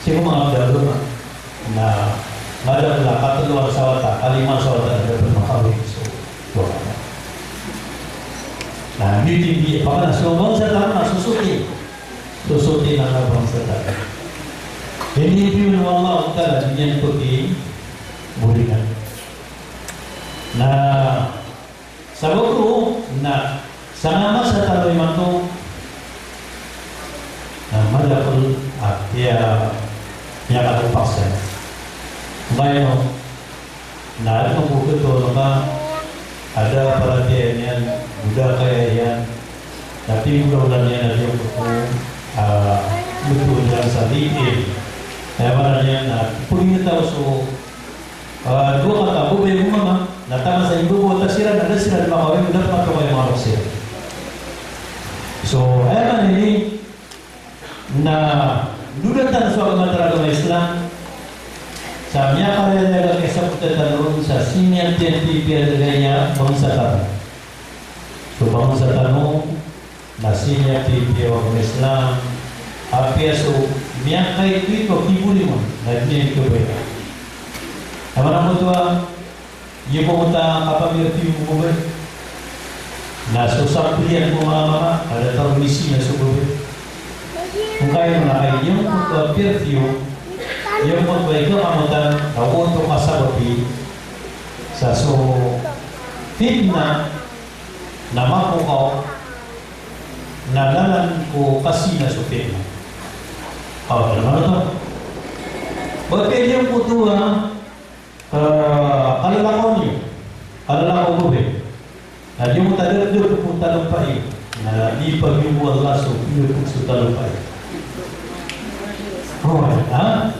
Si mga agama na madam la katulungan sawata, kalima sawata ada bermakawin so bukan. Nah, ini tinggi, apakah semua bangsa tanah susuti nama bangsa tanah. Ini firman Allah Taala yang pergi muliakan. Nah, sabukru, nah, sama masa tahu imantu. Nah, malakul dia yang akan paksa. Baik, nah, itu bukan tu ada perhatian yang budaya yang tapi mudah-mudahan dia betul dalam sadiki. Namanya punya tahu so dua kata bu bayi mama datang masa ibu buat tasiran ada siran makawin udah pakai marok sih. So ini nah dulu datang soal agama Islam. Samanya kalian ada kisah pertanyaan sa sini yang tiap-tiap biadanya bangsa tanah. So bangsa tanah nasinya tiap-tiap orang Islam. Apa so miakai itu kibuli mo, lagi itu beda. Apa tua, ia pemuda apa berarti umumnya? Nah susah pilihan mama ada tahu misinya sebelumnya. Mungkin menakai yang untuk perfume. Yung mo ba ito kamutan ako ito kasababi sa so fitna na makukaw nalalan ko kasi na so fitna. Ano ito? Bakit yung putuwa kalalakaw niyo? Kalalakaw mo ba? Na di mo tagal-tagal kung talumpay na di pag yung wala so yung kung talumpay. Oh, ha?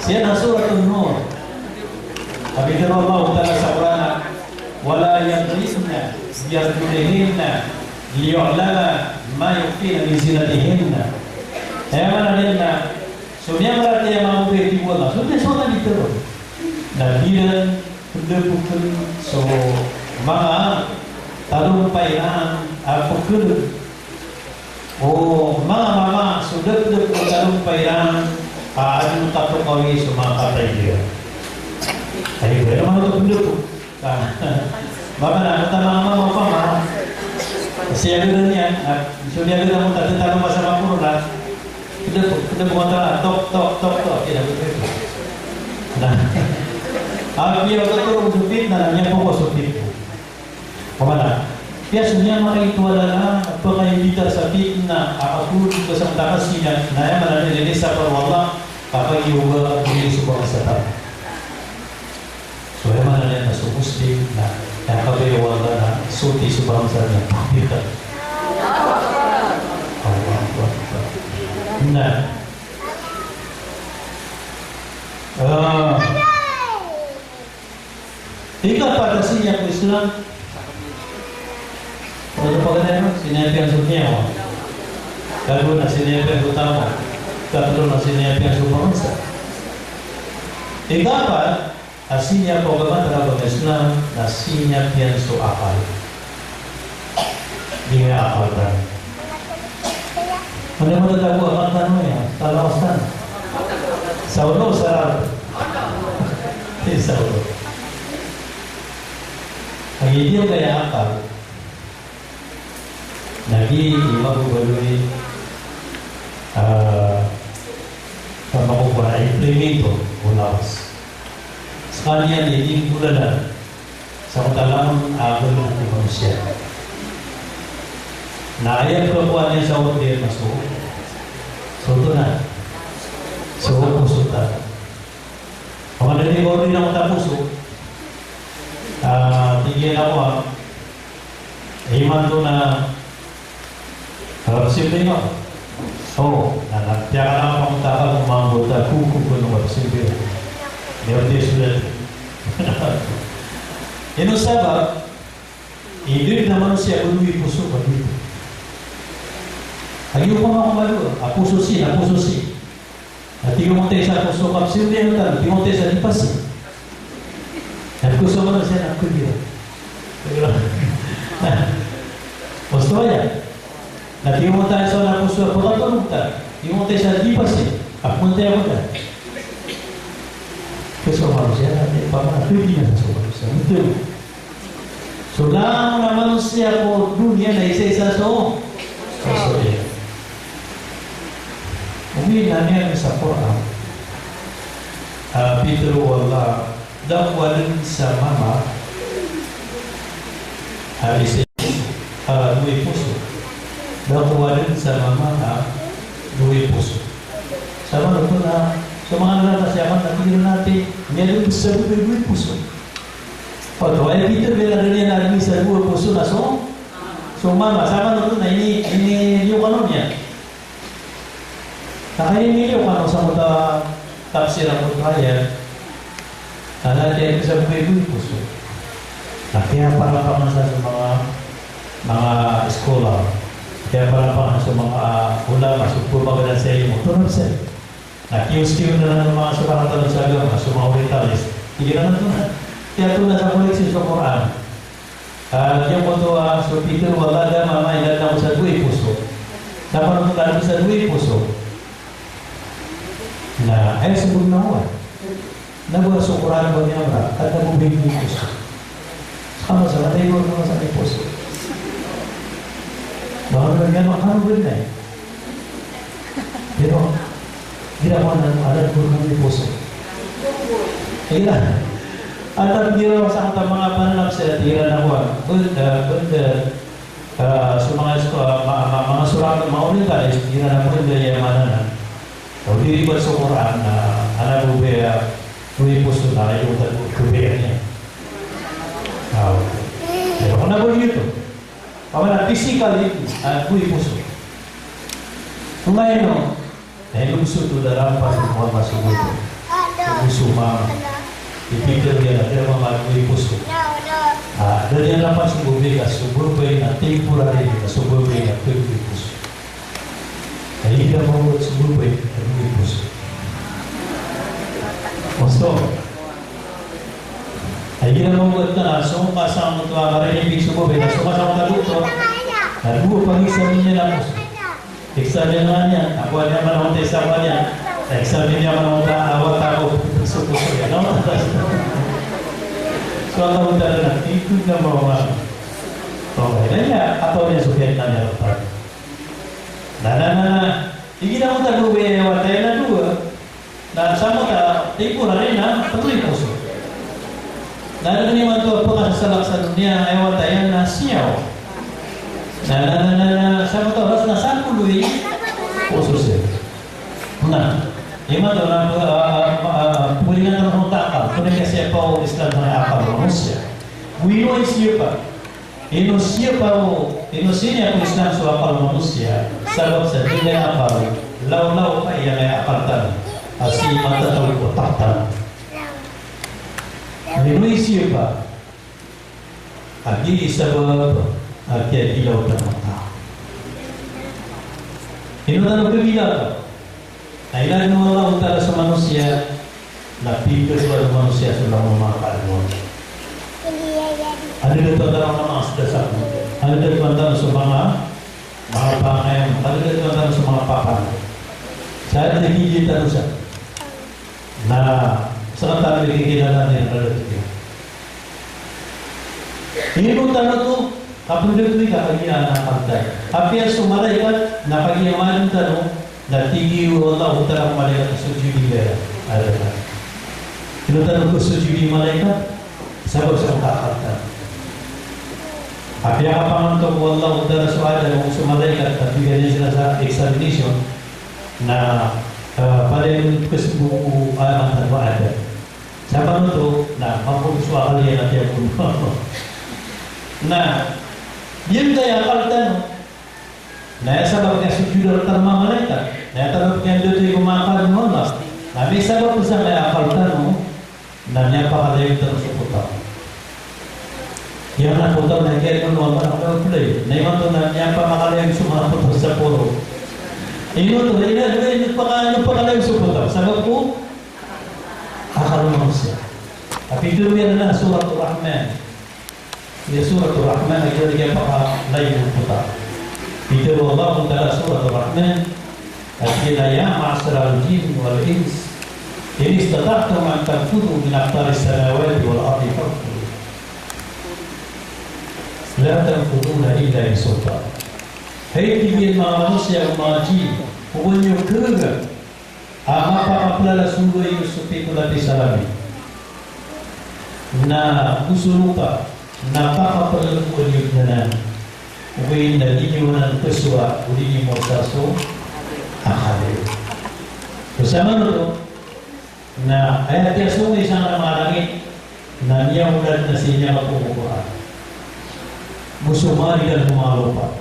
Siya surah An-Nur. Abi Allah Ta'ala sa Quran, wala yadrisna biyarjulihinna liyu'lama ma yukhfina min zinatihinna. Mana nila sunya berarti yang mau beri wala. Sudah dito. Na dia pendepukun so mga talumpayaan apukun. Oh, mga mama sudah talumpayaan ada tak perkawin semua kata dia. Ayo, berapa mana tu penduduk? Bapa nak kata mama mau apa mah? Siapa dunia? Sudah ada mau tak tahu masa apa pun lah. Kita buat lah, tok tidak begitu. Nah, apa dia betul supit? Namanya pokok supit. Bagaimana? Biasanya mereka itu adalah pengajian sakit. Nah, aku juga sama kasihnya. Nah, yang mana jadi sabar Allah. Apa juga beli sebuah setan. So yang mana yang masuk muslim, nah yang kabe wala suti sebuah setan kita. Allah Akbar. Nah, tinggal pada sinyal Islam. Untuk pegawai sinyal yang sunnah. Kalau nak sinyal yang utama. Kalau nasinya yang subhansa. Ikapat nasinya pagkaman terhadap Islam nasinya yang akal. Dia akal kan. Mana tahu akal tanahnya, talasan. Saulo sarar. Saulo. Lagi dia kayak akal. Lagi imam berbaloi. Pemakukuhan implemento unawas. Sekalian ini bulanan sa katalangan agol ng manusia. Na ayam kekuatan niya sa order masuk. So ito na. So puso ta. Kung ano din order na mata puso, tingin ako iman to na simple nga. Oo, tiyak ka lang pamunta ka kung mga buta, kukukuno ka, simple. Never sudah. Ino sabab, hindi na manusia bunuhi puso pa dito. Ayaw pa mga kumalo, puso si. At tingumutay sa puso ka, simple ang tanong, tingumutay sa lipas. At puso mo na siya, ako dito. Gusto yan. Na tingumutay sa na puso, pagkatulong ka, tingumutay sa lipas. Apuntay ako na. Keso manusia nanti paman tujuan keso manusia betul. Selama manusia ko dunia na isa-isa so dia. Mungkin nanya sa Quran. Peter wala dakwalan sa mama habis dua puso. Dakwalan sa mama dua puso. Sama betul na. So mga nalatasyaman na tingin natin, meron sa buhay puso. Pag ay Peter, meron rin yan natin sa buhay puso na so mama, sama na ito na ini yung ano niya. Nakainin yung ano sa mga tapsir ang pagkaya, na natin sa buhay puso. Kaya para pamansa sa mga eskola, kaya para pamansa sa mga ulama, supumagalan sa iyo, tunod sa iyo. Kius-kius na ng mga sukaratan sa agama, sumauritalis. Hindi naman ito na. Kaya ito na sa koleksi sa Quran. Yung mo ito, so Peter, wala na mama, ilan ako sa duwi puso. Dapat ito tayo sa duwi puso. Na, ay sabog na ako. Nabuha sa Quran ba niya ba? At nabubig duwi puso. Sama sa matay mo sa duwi puso. Baka naman yan, makanubin na eh. Pero, ginawa ng alat ko ng puso. Ilan? At ang ginawa sa mga panalap sa tira na ko. Sa mga surat ng mga orientalis, tira na ko yung dayamanan. O diribat sa Quran na anak bubaya, tuwi puso na yung kubaya niya. Pero kung nabuli ito, pamana physically, tuwi puso. Kung ngayon, dahil gusto ito dalam pasukan masuk itu, gusto mama, dipikir dia ada mengalami puso. Dari yang dapat subur bega, subur bega, temporary bega, subur bega, temporary puso. Jadi dia mau subur bega, temporary puso. Maksud, jadi dia mau buat tanah, semua pasang untuk agar ini subur bega, semua sama tadi tu, dan dua pengisahnya dalam puso. Eksaminannya, aku ada mana untuk eksaminannya, eksaminnya mana untuk awak tahu puso ya, nama atas. Suatu utara nanti itu nggak mau orang, ya atau dia suka tanya apa? Nah, ini kita mau tahu bahwa watayana dua, dan sama tak tipu hari na perlu puso. Dan ini mantu apa salah satunya watayana siau. Nah, sama tahu harus nasan dulu khususnya. Nah, lima dalam pulingan terhadap akal. Punya siapa Islam dengan akal manusia. Wino siapa? Ino siapa Islam soal akal manusia. Sebab sendiri akal. Lau yang akal tadi. Asli mata tahu otak tadi. Wino siapa? Agi sebab dia tidak bermata. Ini adalah kebidakan. Nah, ilan Allah Ta'ala sa manusia, napipil sa manusia sudah memakan. Ada dito ang mga asdasal. Ada dito ang sa mga pangayam. Ada dito ang sa mga papan. Saya nakikita siya na sa katabi nakikilala niya ang dito. Ini pun tanah tu kapag dito kakagian ng pagday. Apia sumalaikat nakagiyaman tanong na tigi Allah Ta'ala malaikat sujudi dia ada. Kita tanong ko sujudi malaikat sebab sa kakatan. Tapi ang kapanganto ko Allah udara suada kung sumalaikat at bigyan niya sila sa examination na paling kesembuh aman tanpa ada. Sama itu, nah mampu suara kalian nanti aku. Nah, yang saya akalkan, nah sebabnya sujud terma malaikat, nah sebabnya dia tu makan Allah. Nah, sebab bisa saya akalkan, nah apa kalian terus putar. Yang nak putar nak kiri pun Allah nak play. Nah itu nak apa kalian semua putar sepuluh. Ini pa kalian putar. Sebabku akal manusia. Tapi itu biar na surah Ar-Rahman. Ya surah Ar-Rahman aja dia pakai lain putar. Itu Allah Taala surah Ar-Rahman. Akhirnya ya ma'asyaral jin wal ins. In istata'tum an tanfudhu min aqtaris samawati wal ardi fanfudhu. La tanfuduna illa bisultan. Hai tibian manusia maji, punya kerja. Apa apalala sungguh itu seperti kulati salami. Na kusurupa, na pakapalala kuliut na uwi na linyunan kesua, uli mo saso, akali. Bersama itu, na ayat yang sungguh sangat marangit, na niya ulat na sinya kapumukuhan. Musuh mari dan humalupa.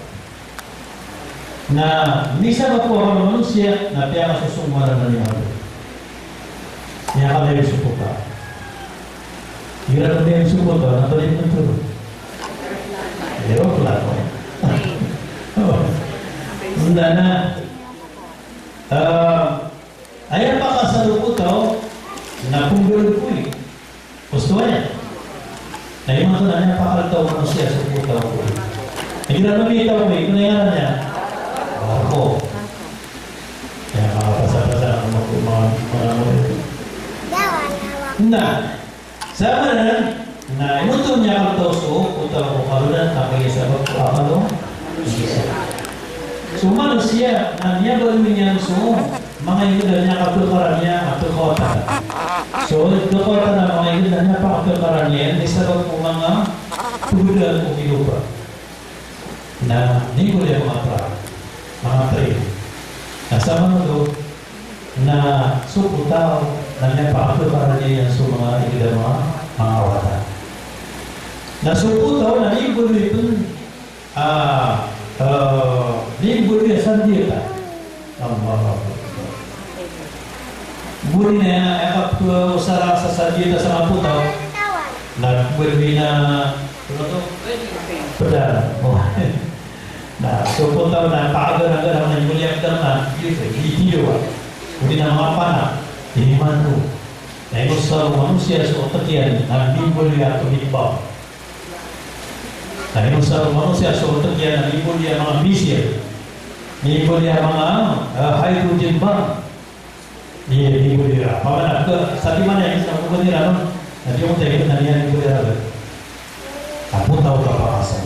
Nah, bisa baku orang manusia, na tiada susung marah dan lima. Yang ada yang suka. Kira dia yang suka, nanti dia menturun. Dia pelan. Undana, ayat pakar satu putau, na punggul kui, postonya. Nah, ini maksudnya pakar tahu manusia satu putau kui. Kira nabi tahu kui, kenayannya. Oh, ya pasal-pasal mau itu. Nah, sama dengan, nah itu tuh nyakal tosu, utara kaluran apa yang sebab apa loh? So manusia, dia baru menyansu, mga itu dan nyakal kekarannya atau kota. So kota dan mga itu dan nyakal kekarannya, disebab mga tujuan kehidupan. Nah, ini boleh mengatakan. Mengatri. Nah sama itu, nah suku tahu, nanya pak karena yang semua ini dalam mengawatan. Nah suku tahu, nah ini boleh pun, ini boleh sendiri kan? Boleh ni, apa tu usaha sesaji itu sama pun tahu. Nah boleh na, pedang. Nah, so pun tahu na paagar-agar ang mulia na video, hindi na mga pana, ini mantu. Na ito sa manusia sa otakyan, na bimbolya at umitbaw. Na ito sa manusia sa otakyan, na bimbolya mga misya, bimbolya mga hydrogen bomb. Iya, bimbolya. Pamanak ke, sa di mana yang sa kubanira nun, na di mo tayo na niyan bimbolya. Ako tahu apa asal.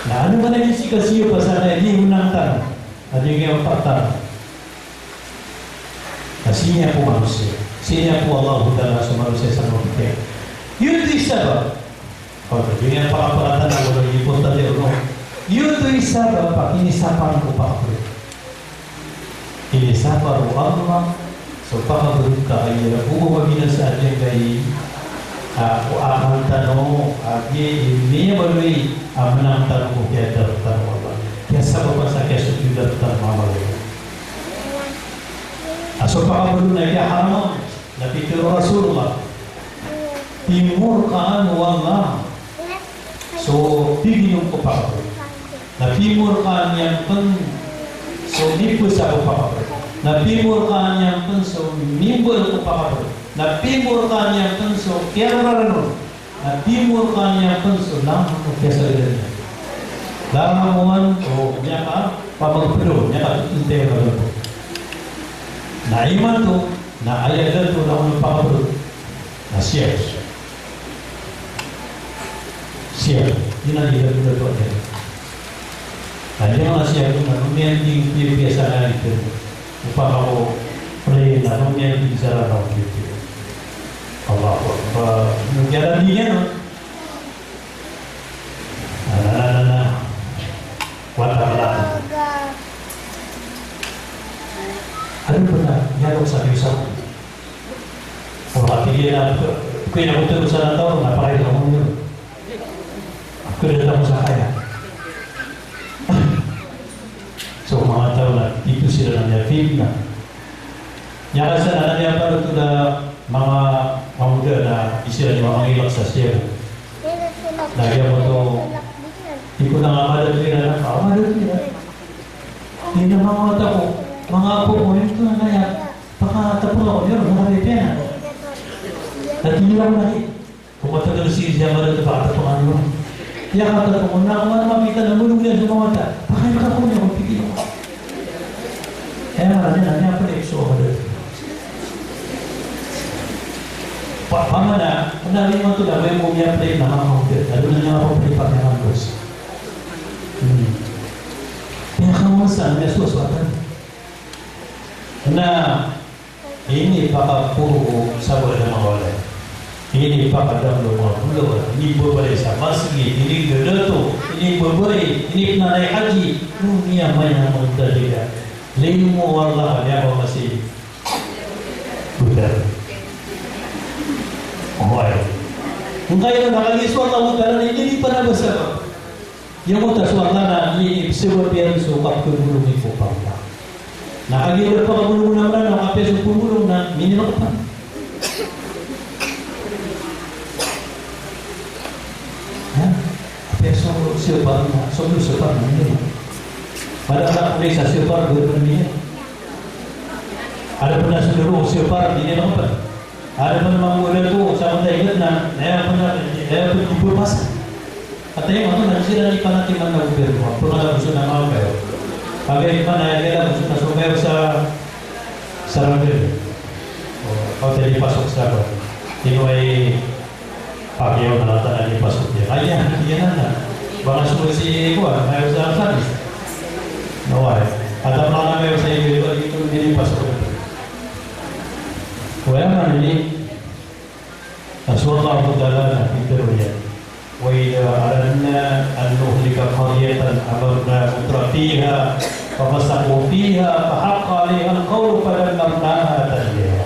Nah, anu mana isi kasih pasal ini menantang, ada yang patah. Sini aku manusia, sini aku Allah Taala manusia sama kita. Itu sebab, kalau dunia para tanah boleh diputar di rumah. Itu sebab pak ini sapaan kupak. Ini sapaan Allah, supaya berkah ia buku bagi nasihat yang baik. Aku akan tahu, agi ini boleh menang tahu dia tertar Allah. Dia sebab saya sudah tertar Allah. Supaya berunai dia haram, Nabi Rasulullah timur kan Allah. So tinggi untuk apa? Nabi timur kan yang pen so nipu siapa apa? Nabi timur kan yang pen so nimbul untuk apa? Nabi murkan yang tenso kian marano, Nabi murkan yang tenso lam kiasa dia. Lam momen oh nyaka pamagpero nyaka inte baru. Na iman tu, na ayat tu lawan pamagpero. Na siap. Ini dia tu tu ada. Nah dia siap tu, na yang biasa itu. Upah kau play, na yang biasa kau itu. Allah Akbar. Jalan dia no. Kaya ako terus sa tao, napakita ko yun. Ako rin mo sa kaya. So mga tao na dito sila nang yafib na. Nyakasan na niya pa ito na mga mamuda na isila ni mga ilak sa siya. Nagyan mo ito, di ko na nga madagli na madagli na. Hindi na mga mata ko, mga apo ko, ito na kaya, pakatapos ako yun, nakalitin na. At hindi lang nahi. Kung matagal siya mga ito, pakatapos ako yun. Kaya katapos ko, na kung makita na mulong yan sa mga mata, pakaiba ko niya, magpigil ako. Kaya marami na, niya pala iso ako doon. Pama na, kung namin mo ito na, may mumia play na mga kapit. Lalo na niya ako play pag naman Diyos. Pinakamusan, may suswatan. Na, ini pakapuro sa wala ng mga wala. Ini pakadamlo mga bulo. Ini berbalik sa masjid. Ini gedato. Ini berbalik. Ini penanai haji. Dunia mana mutadika. Limu Allah dia masih budak. Baik. Mungkin nakaliswa Allah Ta'ala ini pernah bersama. Yang mau taswalana ini sebab biar sokap kebulung itu pangkat. Nah, lagi berapa kebulung nama nama apa suku bulung na ini apa? Apa suku siapa? Suku siapa ini? Pada anak desa siapa berbeda? Ada pernah saudara siapa ini apa? Ada pun muda tu sama tak ingat na, saya pernah berjumpa pas. Katanya waktu nanti dari panati mana ubir, pernah ada musuh nama apa? Kami mana ada musuh nasumber sa sarangir. Kau tadi pasok siapa? Tinuai pagi yang nalatan lagi pasok dia. Ayah dia nana, bangsa solusi gua, saya usah sadis. Nawai, ada mana yang saya itu ini pasok. ويأمر لي أسوأ الله تعالى في الدنيا وإذا أردنا أن نهلك قرية أمرنا مترفيها ففسقوا فيها فحق عليها القول فدمرناها تدميرا.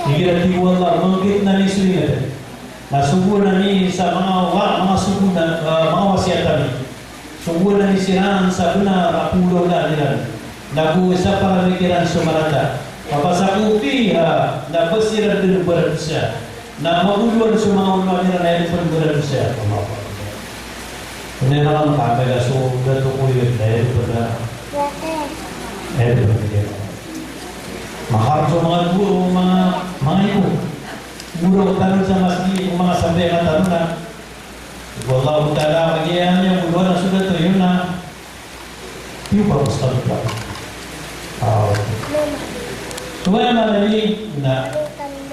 Dikira tiwa Allah mengkit na ni suya. Nasubo na ni sa mga subo na mga wasiatan ni. Subo na ni siran sa benar apulo na nila. Nagu sa pamikiran sumarata. Papasaku fiha na basiran din berusaha na maguluan semua ulama yang lain pun berusaha. Ini orang kami dah sudah tu kulit dari pada mahar semua guru mga ibu guru tanun sama si mga sampai kata na wallahu taala bagian yang guru sudah tu yun na yung bagus sekali pak. Tuan malami na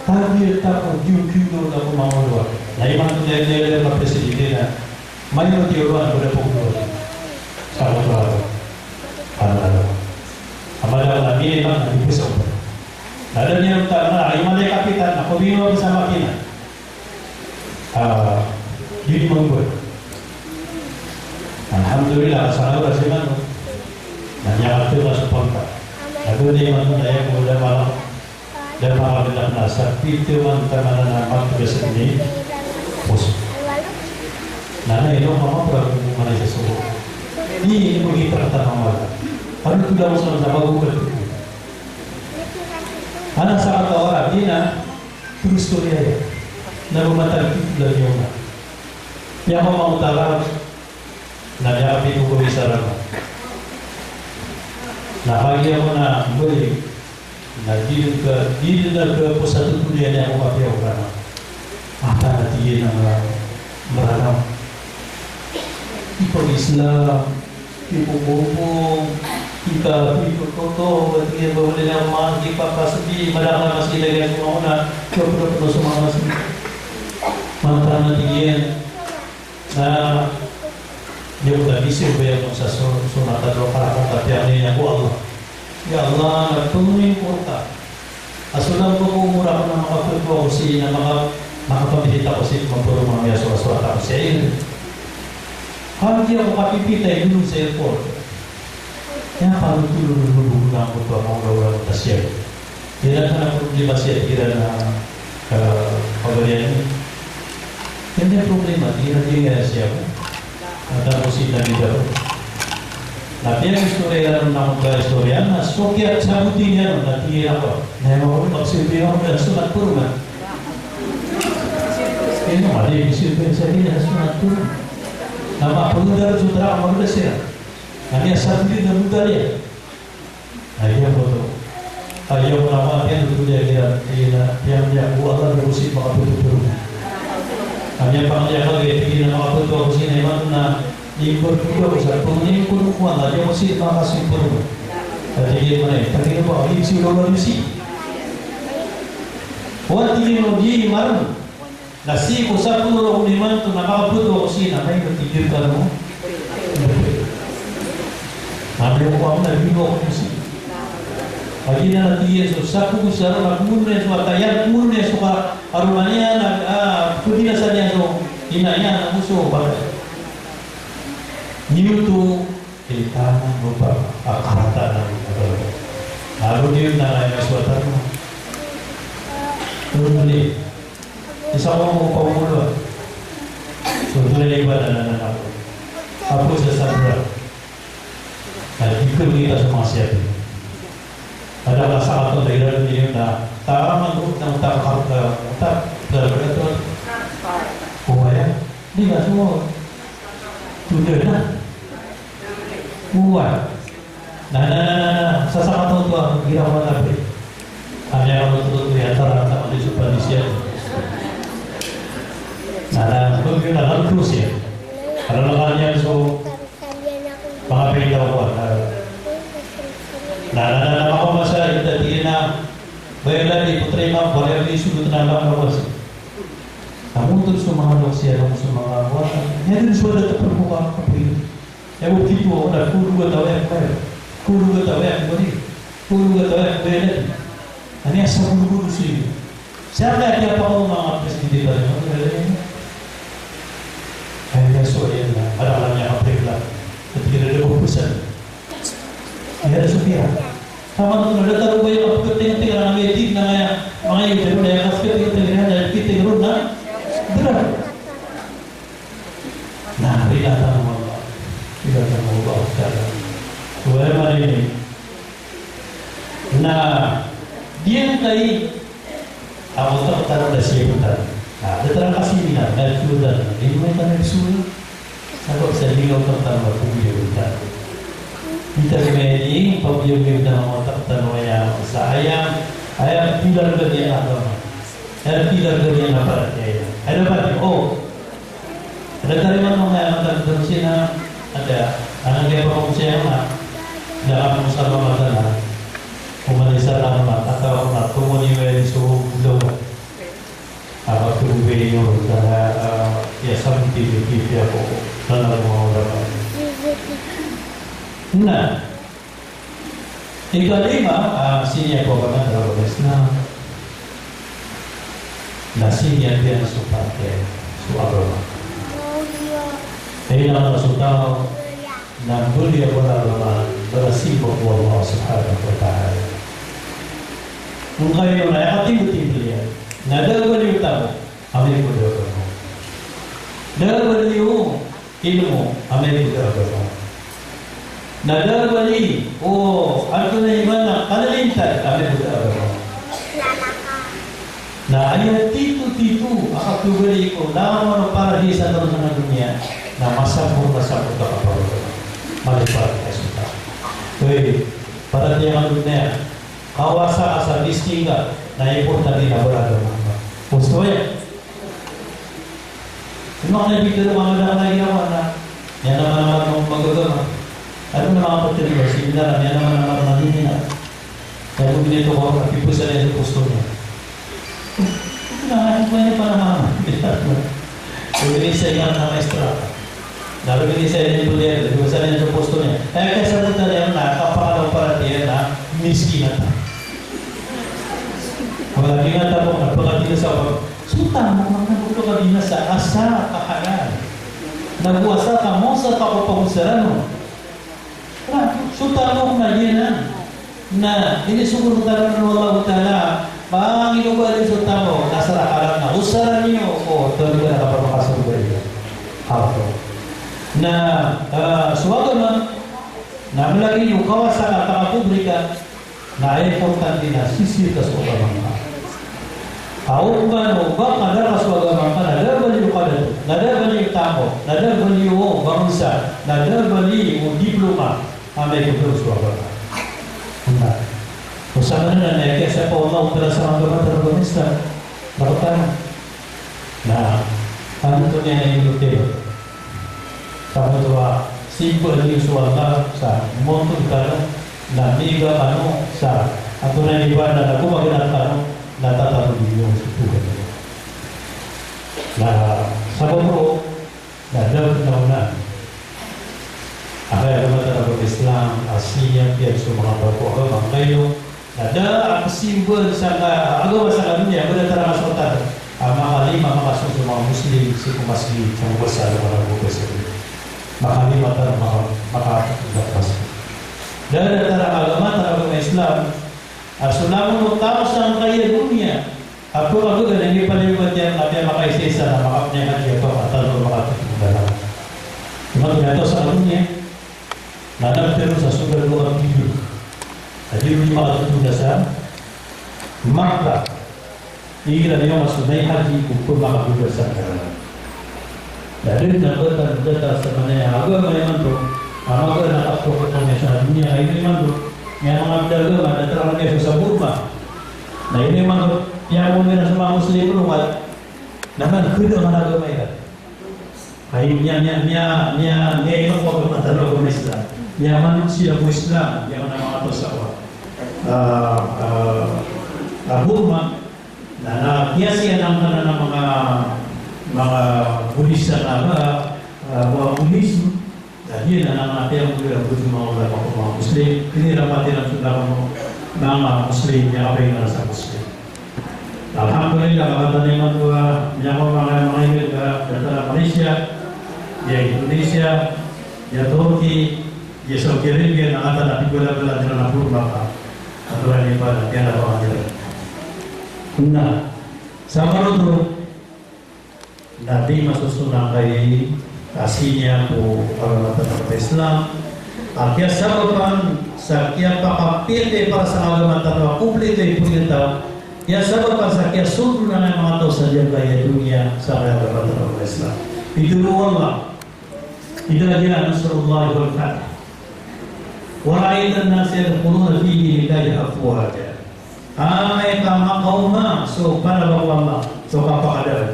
tadi tak jual na kumawala. Laiman tu dia na presiden na mayo tiuran pada pukul. Sahabat baru. Amala nabi memang nabi besok. Ada yang tak na laiman dia kapitan. Aku bingung bersama kita. Jadi membuat. Alhamdulillah sahabat berseman. Nanya aku lah supaya. Aku ni mantu saya kemudian malam dan malam tidak nasab itu mantu mana nama tugas ini bos. Nana itu mama pernah mana sesuatu. Ini begitu pertama malam. Kalau tidak usah sama Google. Anak sangat orang Dina terus kuliah. Nama mata itu lagi orang. Yang mau utara nanya api itu bisa ramah. Nah bagi yang mana boleh, nah di dalam pusat kuliah yang aku pakai orang, apa dia nama merana, ikut Islam, ikut bohong, kita ikut kotor, dia boleh nama kita pasti madam masih lagi semua orang, kita semua masih mantan dia, nah. Dia sudah bisa bayar masa sunat atau para tapi yang Allah. Ya Allah, penuhi kota. Asulan ko murah na makapagpo si na makapamilita ko si mapuro mga suwata ko sa iyo. Hindi ako kapipitay dulu sa airport. Kaya parang tulong na ako ito ang mga wala ko tasya. Yan ang problema siya kira na pagalian ini. Hindi problema, tira-tira siya. Tapos sila nito. Tapi ang istorya ng istorya na sokya sabutin niya no, natira ko. Na ako magsilbi ako ng sunat puro man. Kaya mali isilbi sa niya sunat puro. Na mapagdara sutra magda siya. Kanya sabi na muda niya. Ayaw mo to. Ayaw mo naman yan dito dia dia buat lang usip makaputo-puto. Kanya pangya ko tingin na makaputo ako sinaiman na impor ko sa punin ko ko na dia mesti makasimpur. Tadi mana? Tadi apa? Isi orang isi. Orang tinggi lagi maru. Nasi ko sa puno ko liman to nakakaputo ako sina may katigil ka mo. Sabi ko ako na bigo ko isi. Pagi na natigil so sa ko sa magmune so atayan mune so ka arumanya na pudi na sa niya so inaya na muso ba. Niuto ilitanan mo ba akarata ng ito. Lalo din na ay maswatan mo. Tuloy. Isa ko mo paumulo. So tuloy iba na ako. Ako sa sabra. Nagkikul kita sa mga siyabi. Ada rasa atau daerah ini na tama ng utak berarti ya di nggak semua sudah na buat nah sasama tahu tuh kira mana ber hanya kalau tuh di antara sama di Indonesia nah mungkin dalam terus ya kalau lawannya so mga pindaw nah ako masa kita tingin bayar di putri ma boleh di sudut nambah bawas kamu terus memahami siapa semua orang ini sudah terbuka kapil ya bukti itu ada kuru tahu yang bayar kuru tahu yang beri kuru tahu yang bayar ini asal kuru sih siapa yang apa mau mengapres di dalam ini hanya soalnya ada orang yang kapil lah ketika ada keputusan ada supir. Sama tu ada tahu bayar apa keting-keting orang medik namanya makanya itu dia kasih keting-keting ada kita runa berat. Nah, bila tahu Allah, bila tahu Allah sekarang. Bagaimana ini? Nah, dia tadi awak tak tahu dah siapa tahu. Nah, ada terang kasih minat dan sudah. Ini mereka yang suruh. Kalau saya bilang tentang waktu dia tahu. Kita ini pabiyong kita mengatakan yang saya tidak berdiam agama, saya tidak berdiam apa dia. Ada apa? Oh, ada kalimat mengatakan tersina ada anak dia pengusaha dalam usaha makanan, pemerintah lama atau komunikasi suhu belum apa tu beliau cara ya sampai di dia pokok dalam orang. Nah, ikalima sini ako ba na na sini yan supate suagama. Ay na masutaw na buli ako na naman berasibok mo Allah subhanahu wa ta'ala. Kung kayo na yakatibot-tibot yan, na dalawang tayo, amin ko dalawang mo. Dalawang ilmu, amin ko dalawang mo. Nadal bali, ano na iman kanalintan, kami buta ako. Na ayat titu akakubali ko, naman para di sa tanong ng dunia, na masabong ka kapag malipad ka suta. Kaya, para di ang dunia, kawasa ka sa listinga, na importante na wala doon. Gusto yan? Yung mga nabigyan ng mga naginawa na, yan naman magagama. Ano na mga pagkaliwa, similar, yan naman ang marunangin na. Kaya kung binito ko, kapipusan niya sa posto niya. Ano niya pa naman? Kung binisay niya na maestra, lalo binisay niya yung bulier, binisay niya sa posto niya. Kaya kasagot na niya na, kapakalaw para niya na, miski na ta. Wala kinata po, nagpakatila sa pag, suta mo, magnabuto ka din na sa asa kahayan. Nagwasa ka mo sa kapapagusarano. Sultan na yan na ini sungguh utara Allah Taala Manginubalin sa tamo, nasa rakalan na, usaran niyo, o, ito hindi ka nakapapakasang balik. Hawto. Na, suwaga man, na malagi yung kawasan at pakapublika, na importante na sisir ka sa ugamang. Ako man mo, baka nadara sa ugamang ka, nadabali yung kadalo, nadabali yung tamo, nadabali yung bangsa, nadabali yung diploma, ang may kipro sa ugamang. Handa. Kung saan na kaya sa paunaw pala sa mga gamata-gamista, nakatana na ano ito niya na yung lutero. Sabi ito simple yung suwala sa montong kano na miga ano sa ato na iba na nagumaganat kano natatalo yung sutugan nila. Na sa bumro, na dapat na una. Akaya gamata-gamata Islam, Asia, kaya sa mga bago-agamang kayo, ada simbol sa agama sa dunia pada tara masukatan mga lima makasuk sa mga muslim si kumasli sa busa ng mga bukas mga lima tara makakapagpas dan tara agama Islam asulamun utama sa kaya dunia ako ako ganang ipalibot yan nabi makaisisa na makapnya haji pa atalo makatutugala cuma ito sa dunia nadam pero sa sugar luar biru. Jadi ini malah itu dasar maka ini adalah maksudnya haji ukur maka besar kerana dari negara negara sebenarnya agama memang tu agama nak approach dengan dunia ini memang tu yang mengambil agama dan terangnya susah burma nah ini memang yang mungkin semua muslim rumah namun kedua dengan agama itu akhirnya ini agama agama Islam yang manusia Islam yang nama atau sawah Burma na kiasi ang mga Buddhist na Buddhism dahil na natin ang mga Muslim pinirapatin ang sundang mga Muslim yang apa yang nasa Muslim Alhamdulillah kata naman mga imig datang Malaysia di Indonesia di Turki di Saudi Arabia na kata na pigula-gula nila na Burma aturan ibadah tiada pengajaran. Nah, sama itu Nabi masuk sunnah kaya kasihnya ku orang mata Islam. Akhirnya sababan sakia pakapite para sa agama tanpa publik ay pulita. Ya sababan sakia sudu na mga tao sa kaya dunia sa agama tanpa Islam. Itu Allah. Itu lagi Nasrullah wal Fath. ورأيت الناس يدخلون في دين الله أفواجا amai kama kauma so para Allah so apa ada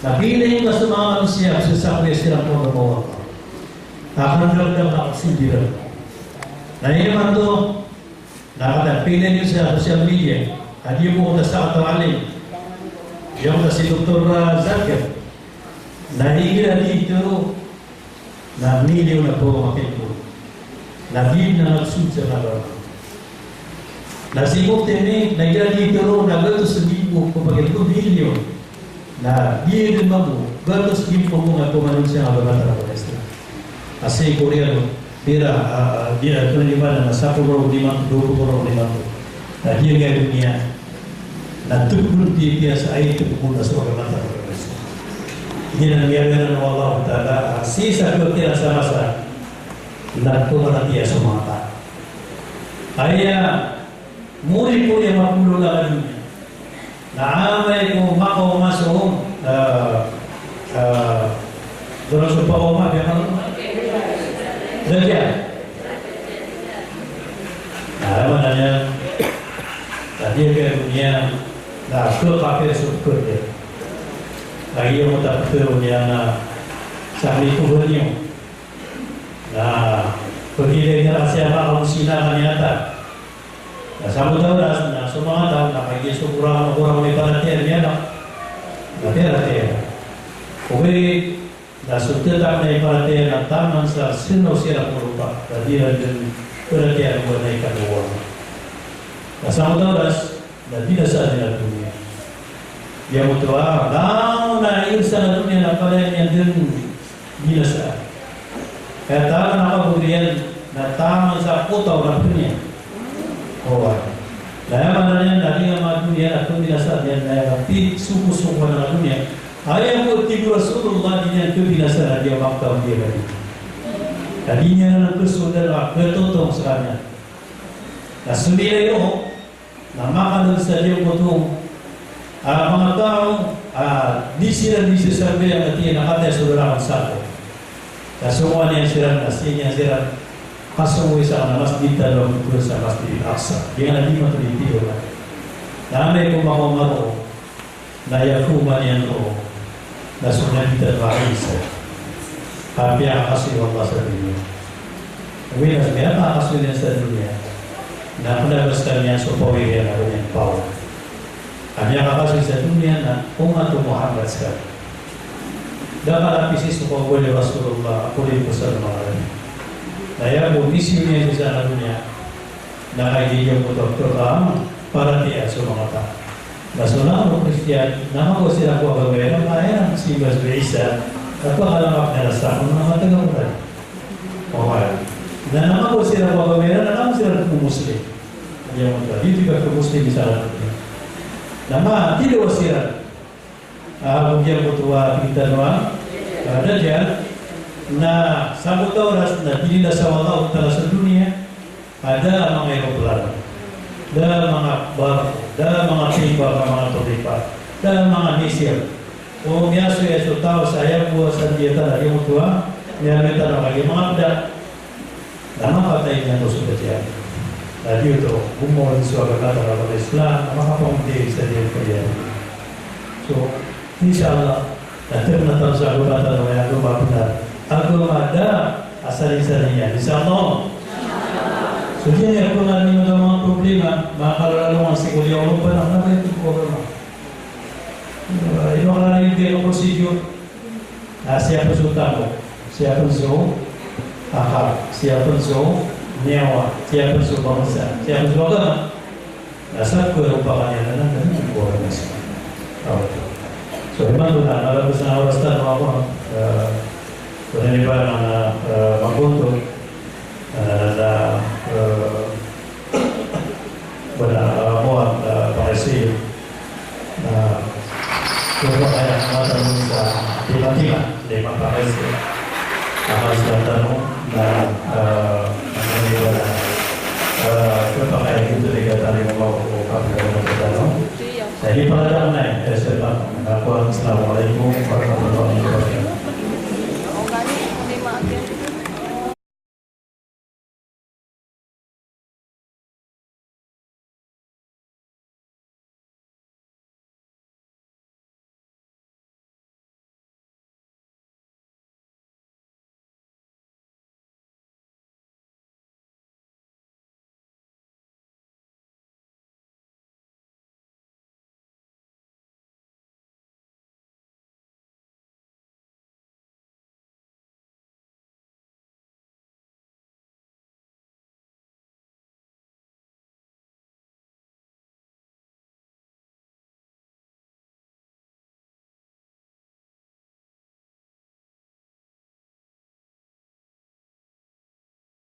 tapi ini juga semua manusia susah beristirahat pada bawah akan dalam oksigen nah ini mantu nah ada pilih di sosial media dia mau dasar atau alim dia mau si Dr. Zakir nah ini itu nah milion apa makin tu Nabi na nagsuja na ba? Nasibok tene nagyari pero nagatos libo kapag ito milyon na dia din mabu gatos libo mo nga manusia nga bagata na Islam. Kasi Koreano dia ito na sa puro lima puro lima na dia nga dunia na tukul dia sa ay tukul na sa bagata na Islam. Ini nangyari na Allah Ta'ala sisa ko tira sa masa Lalu nanti ya semata. Ayah murid yang mampu lakukan. Naamai ko mako masuk. Dalam sebuah umat yang mana? Dajjal. Nah, maknanya tadi ke dunia, nah ke kafir syukur dia. Lagi yang tak ke dunia, sahli Tuhannya. Nah, begini rahasia Allah Sina ternyata. Nah, sama tahu dah, nah semua tahu nak lagi sekurang lebaran dia nak. Tapi ada dia. Oke, dah sudah tak naik pada dia nak taman sa sino sila berupa. Tadi ada berarti ada buat naikkan uang. Nah, sama tahu dah tidak sah di dunia. Dia mutua, nah irsa dunia nak pada yang bila sah. Kaya tahu kenapa kemudian datang masa kota orang dunia. Oh, Daya mananya dari yang dunia atau binasa dia daya tapi suku-suku pada dunia. Ayah pun tidur Rasulullah dia ke binasa dia waktu dia lagi. Tadinya nak saudara ketotong sekalian. Nah sembilan itu nama kan saja potong. Mga tao di sila sampai yang artinya nakataya saudara satu. Nah semua yang sila nasinya sila kasih sa masjid dalam kursa masjid Aqsa. Dia nanti matu di tiyo. Namai ko makomaro na yakuman yan ko na sunan kita Isa. Tapi ang kasih Allah sa dunia. Wala kaya ang kasih niya sa dunia. Na pinabastan niya sa pawiri ang arunyang pao. Kanya kakasih sa dunia na umat Muhammad sa. Dapat apisi sa pawiri Rasulullah kulit ko sa mga Daya misi niya sa dunia na kaibigan mo terutama para dia sumangata. Nasunang mo Kristiyan, nama ko sila ko bagay na kaya si Basbe Isa at pakalamap na rasa kung mga taga-ulan. Okay. Na nama ko sila ko bagay na nama sila kung Muslim. Kaya mo ito, dito ka kung Muslim isa lang. Nama, tilo sila. Bugyan ko tuwa kita doang. Ada dia na satu oras na pinila sa Allah Ta'ala sa dunia ada mga aeroplan, ada mga barko, ada mga timba, mga tulipa, ada mga misil. O miyaso tao saya buat sandiatan lagi mutua, niameta na lagi mga peda. Nama patay niya to sudah jadi. Tadi itu umur suara kata kalau Islam, maka pemudi bisa dia kerja. So, insyaallah nanti menatap suara kata yang rumah benar. Agama ada asal-asalnya, insyaallah. Sujudnya aku nanti mengalami problema, maka lalu masih kuliah lupa apa itu problema. Ini orang lain dia prosedur. Siapa sultan, siapa zo akal, siapa zo nyawa, siapa zo bangsa, siapa zo agama. Dasar kerupakannya adalah dari orang Islam. So memang benar kalau bersama Ustaz apa Kemudian di mana Magunto ada benar muat Parisi, coba kayak mata bisa tiba-tiba di Parisi, harus datang dan coba kayak gitu dikatakan mau kamu jadi pada naik Assalamualaikum warahmatullahi wabarakatuh.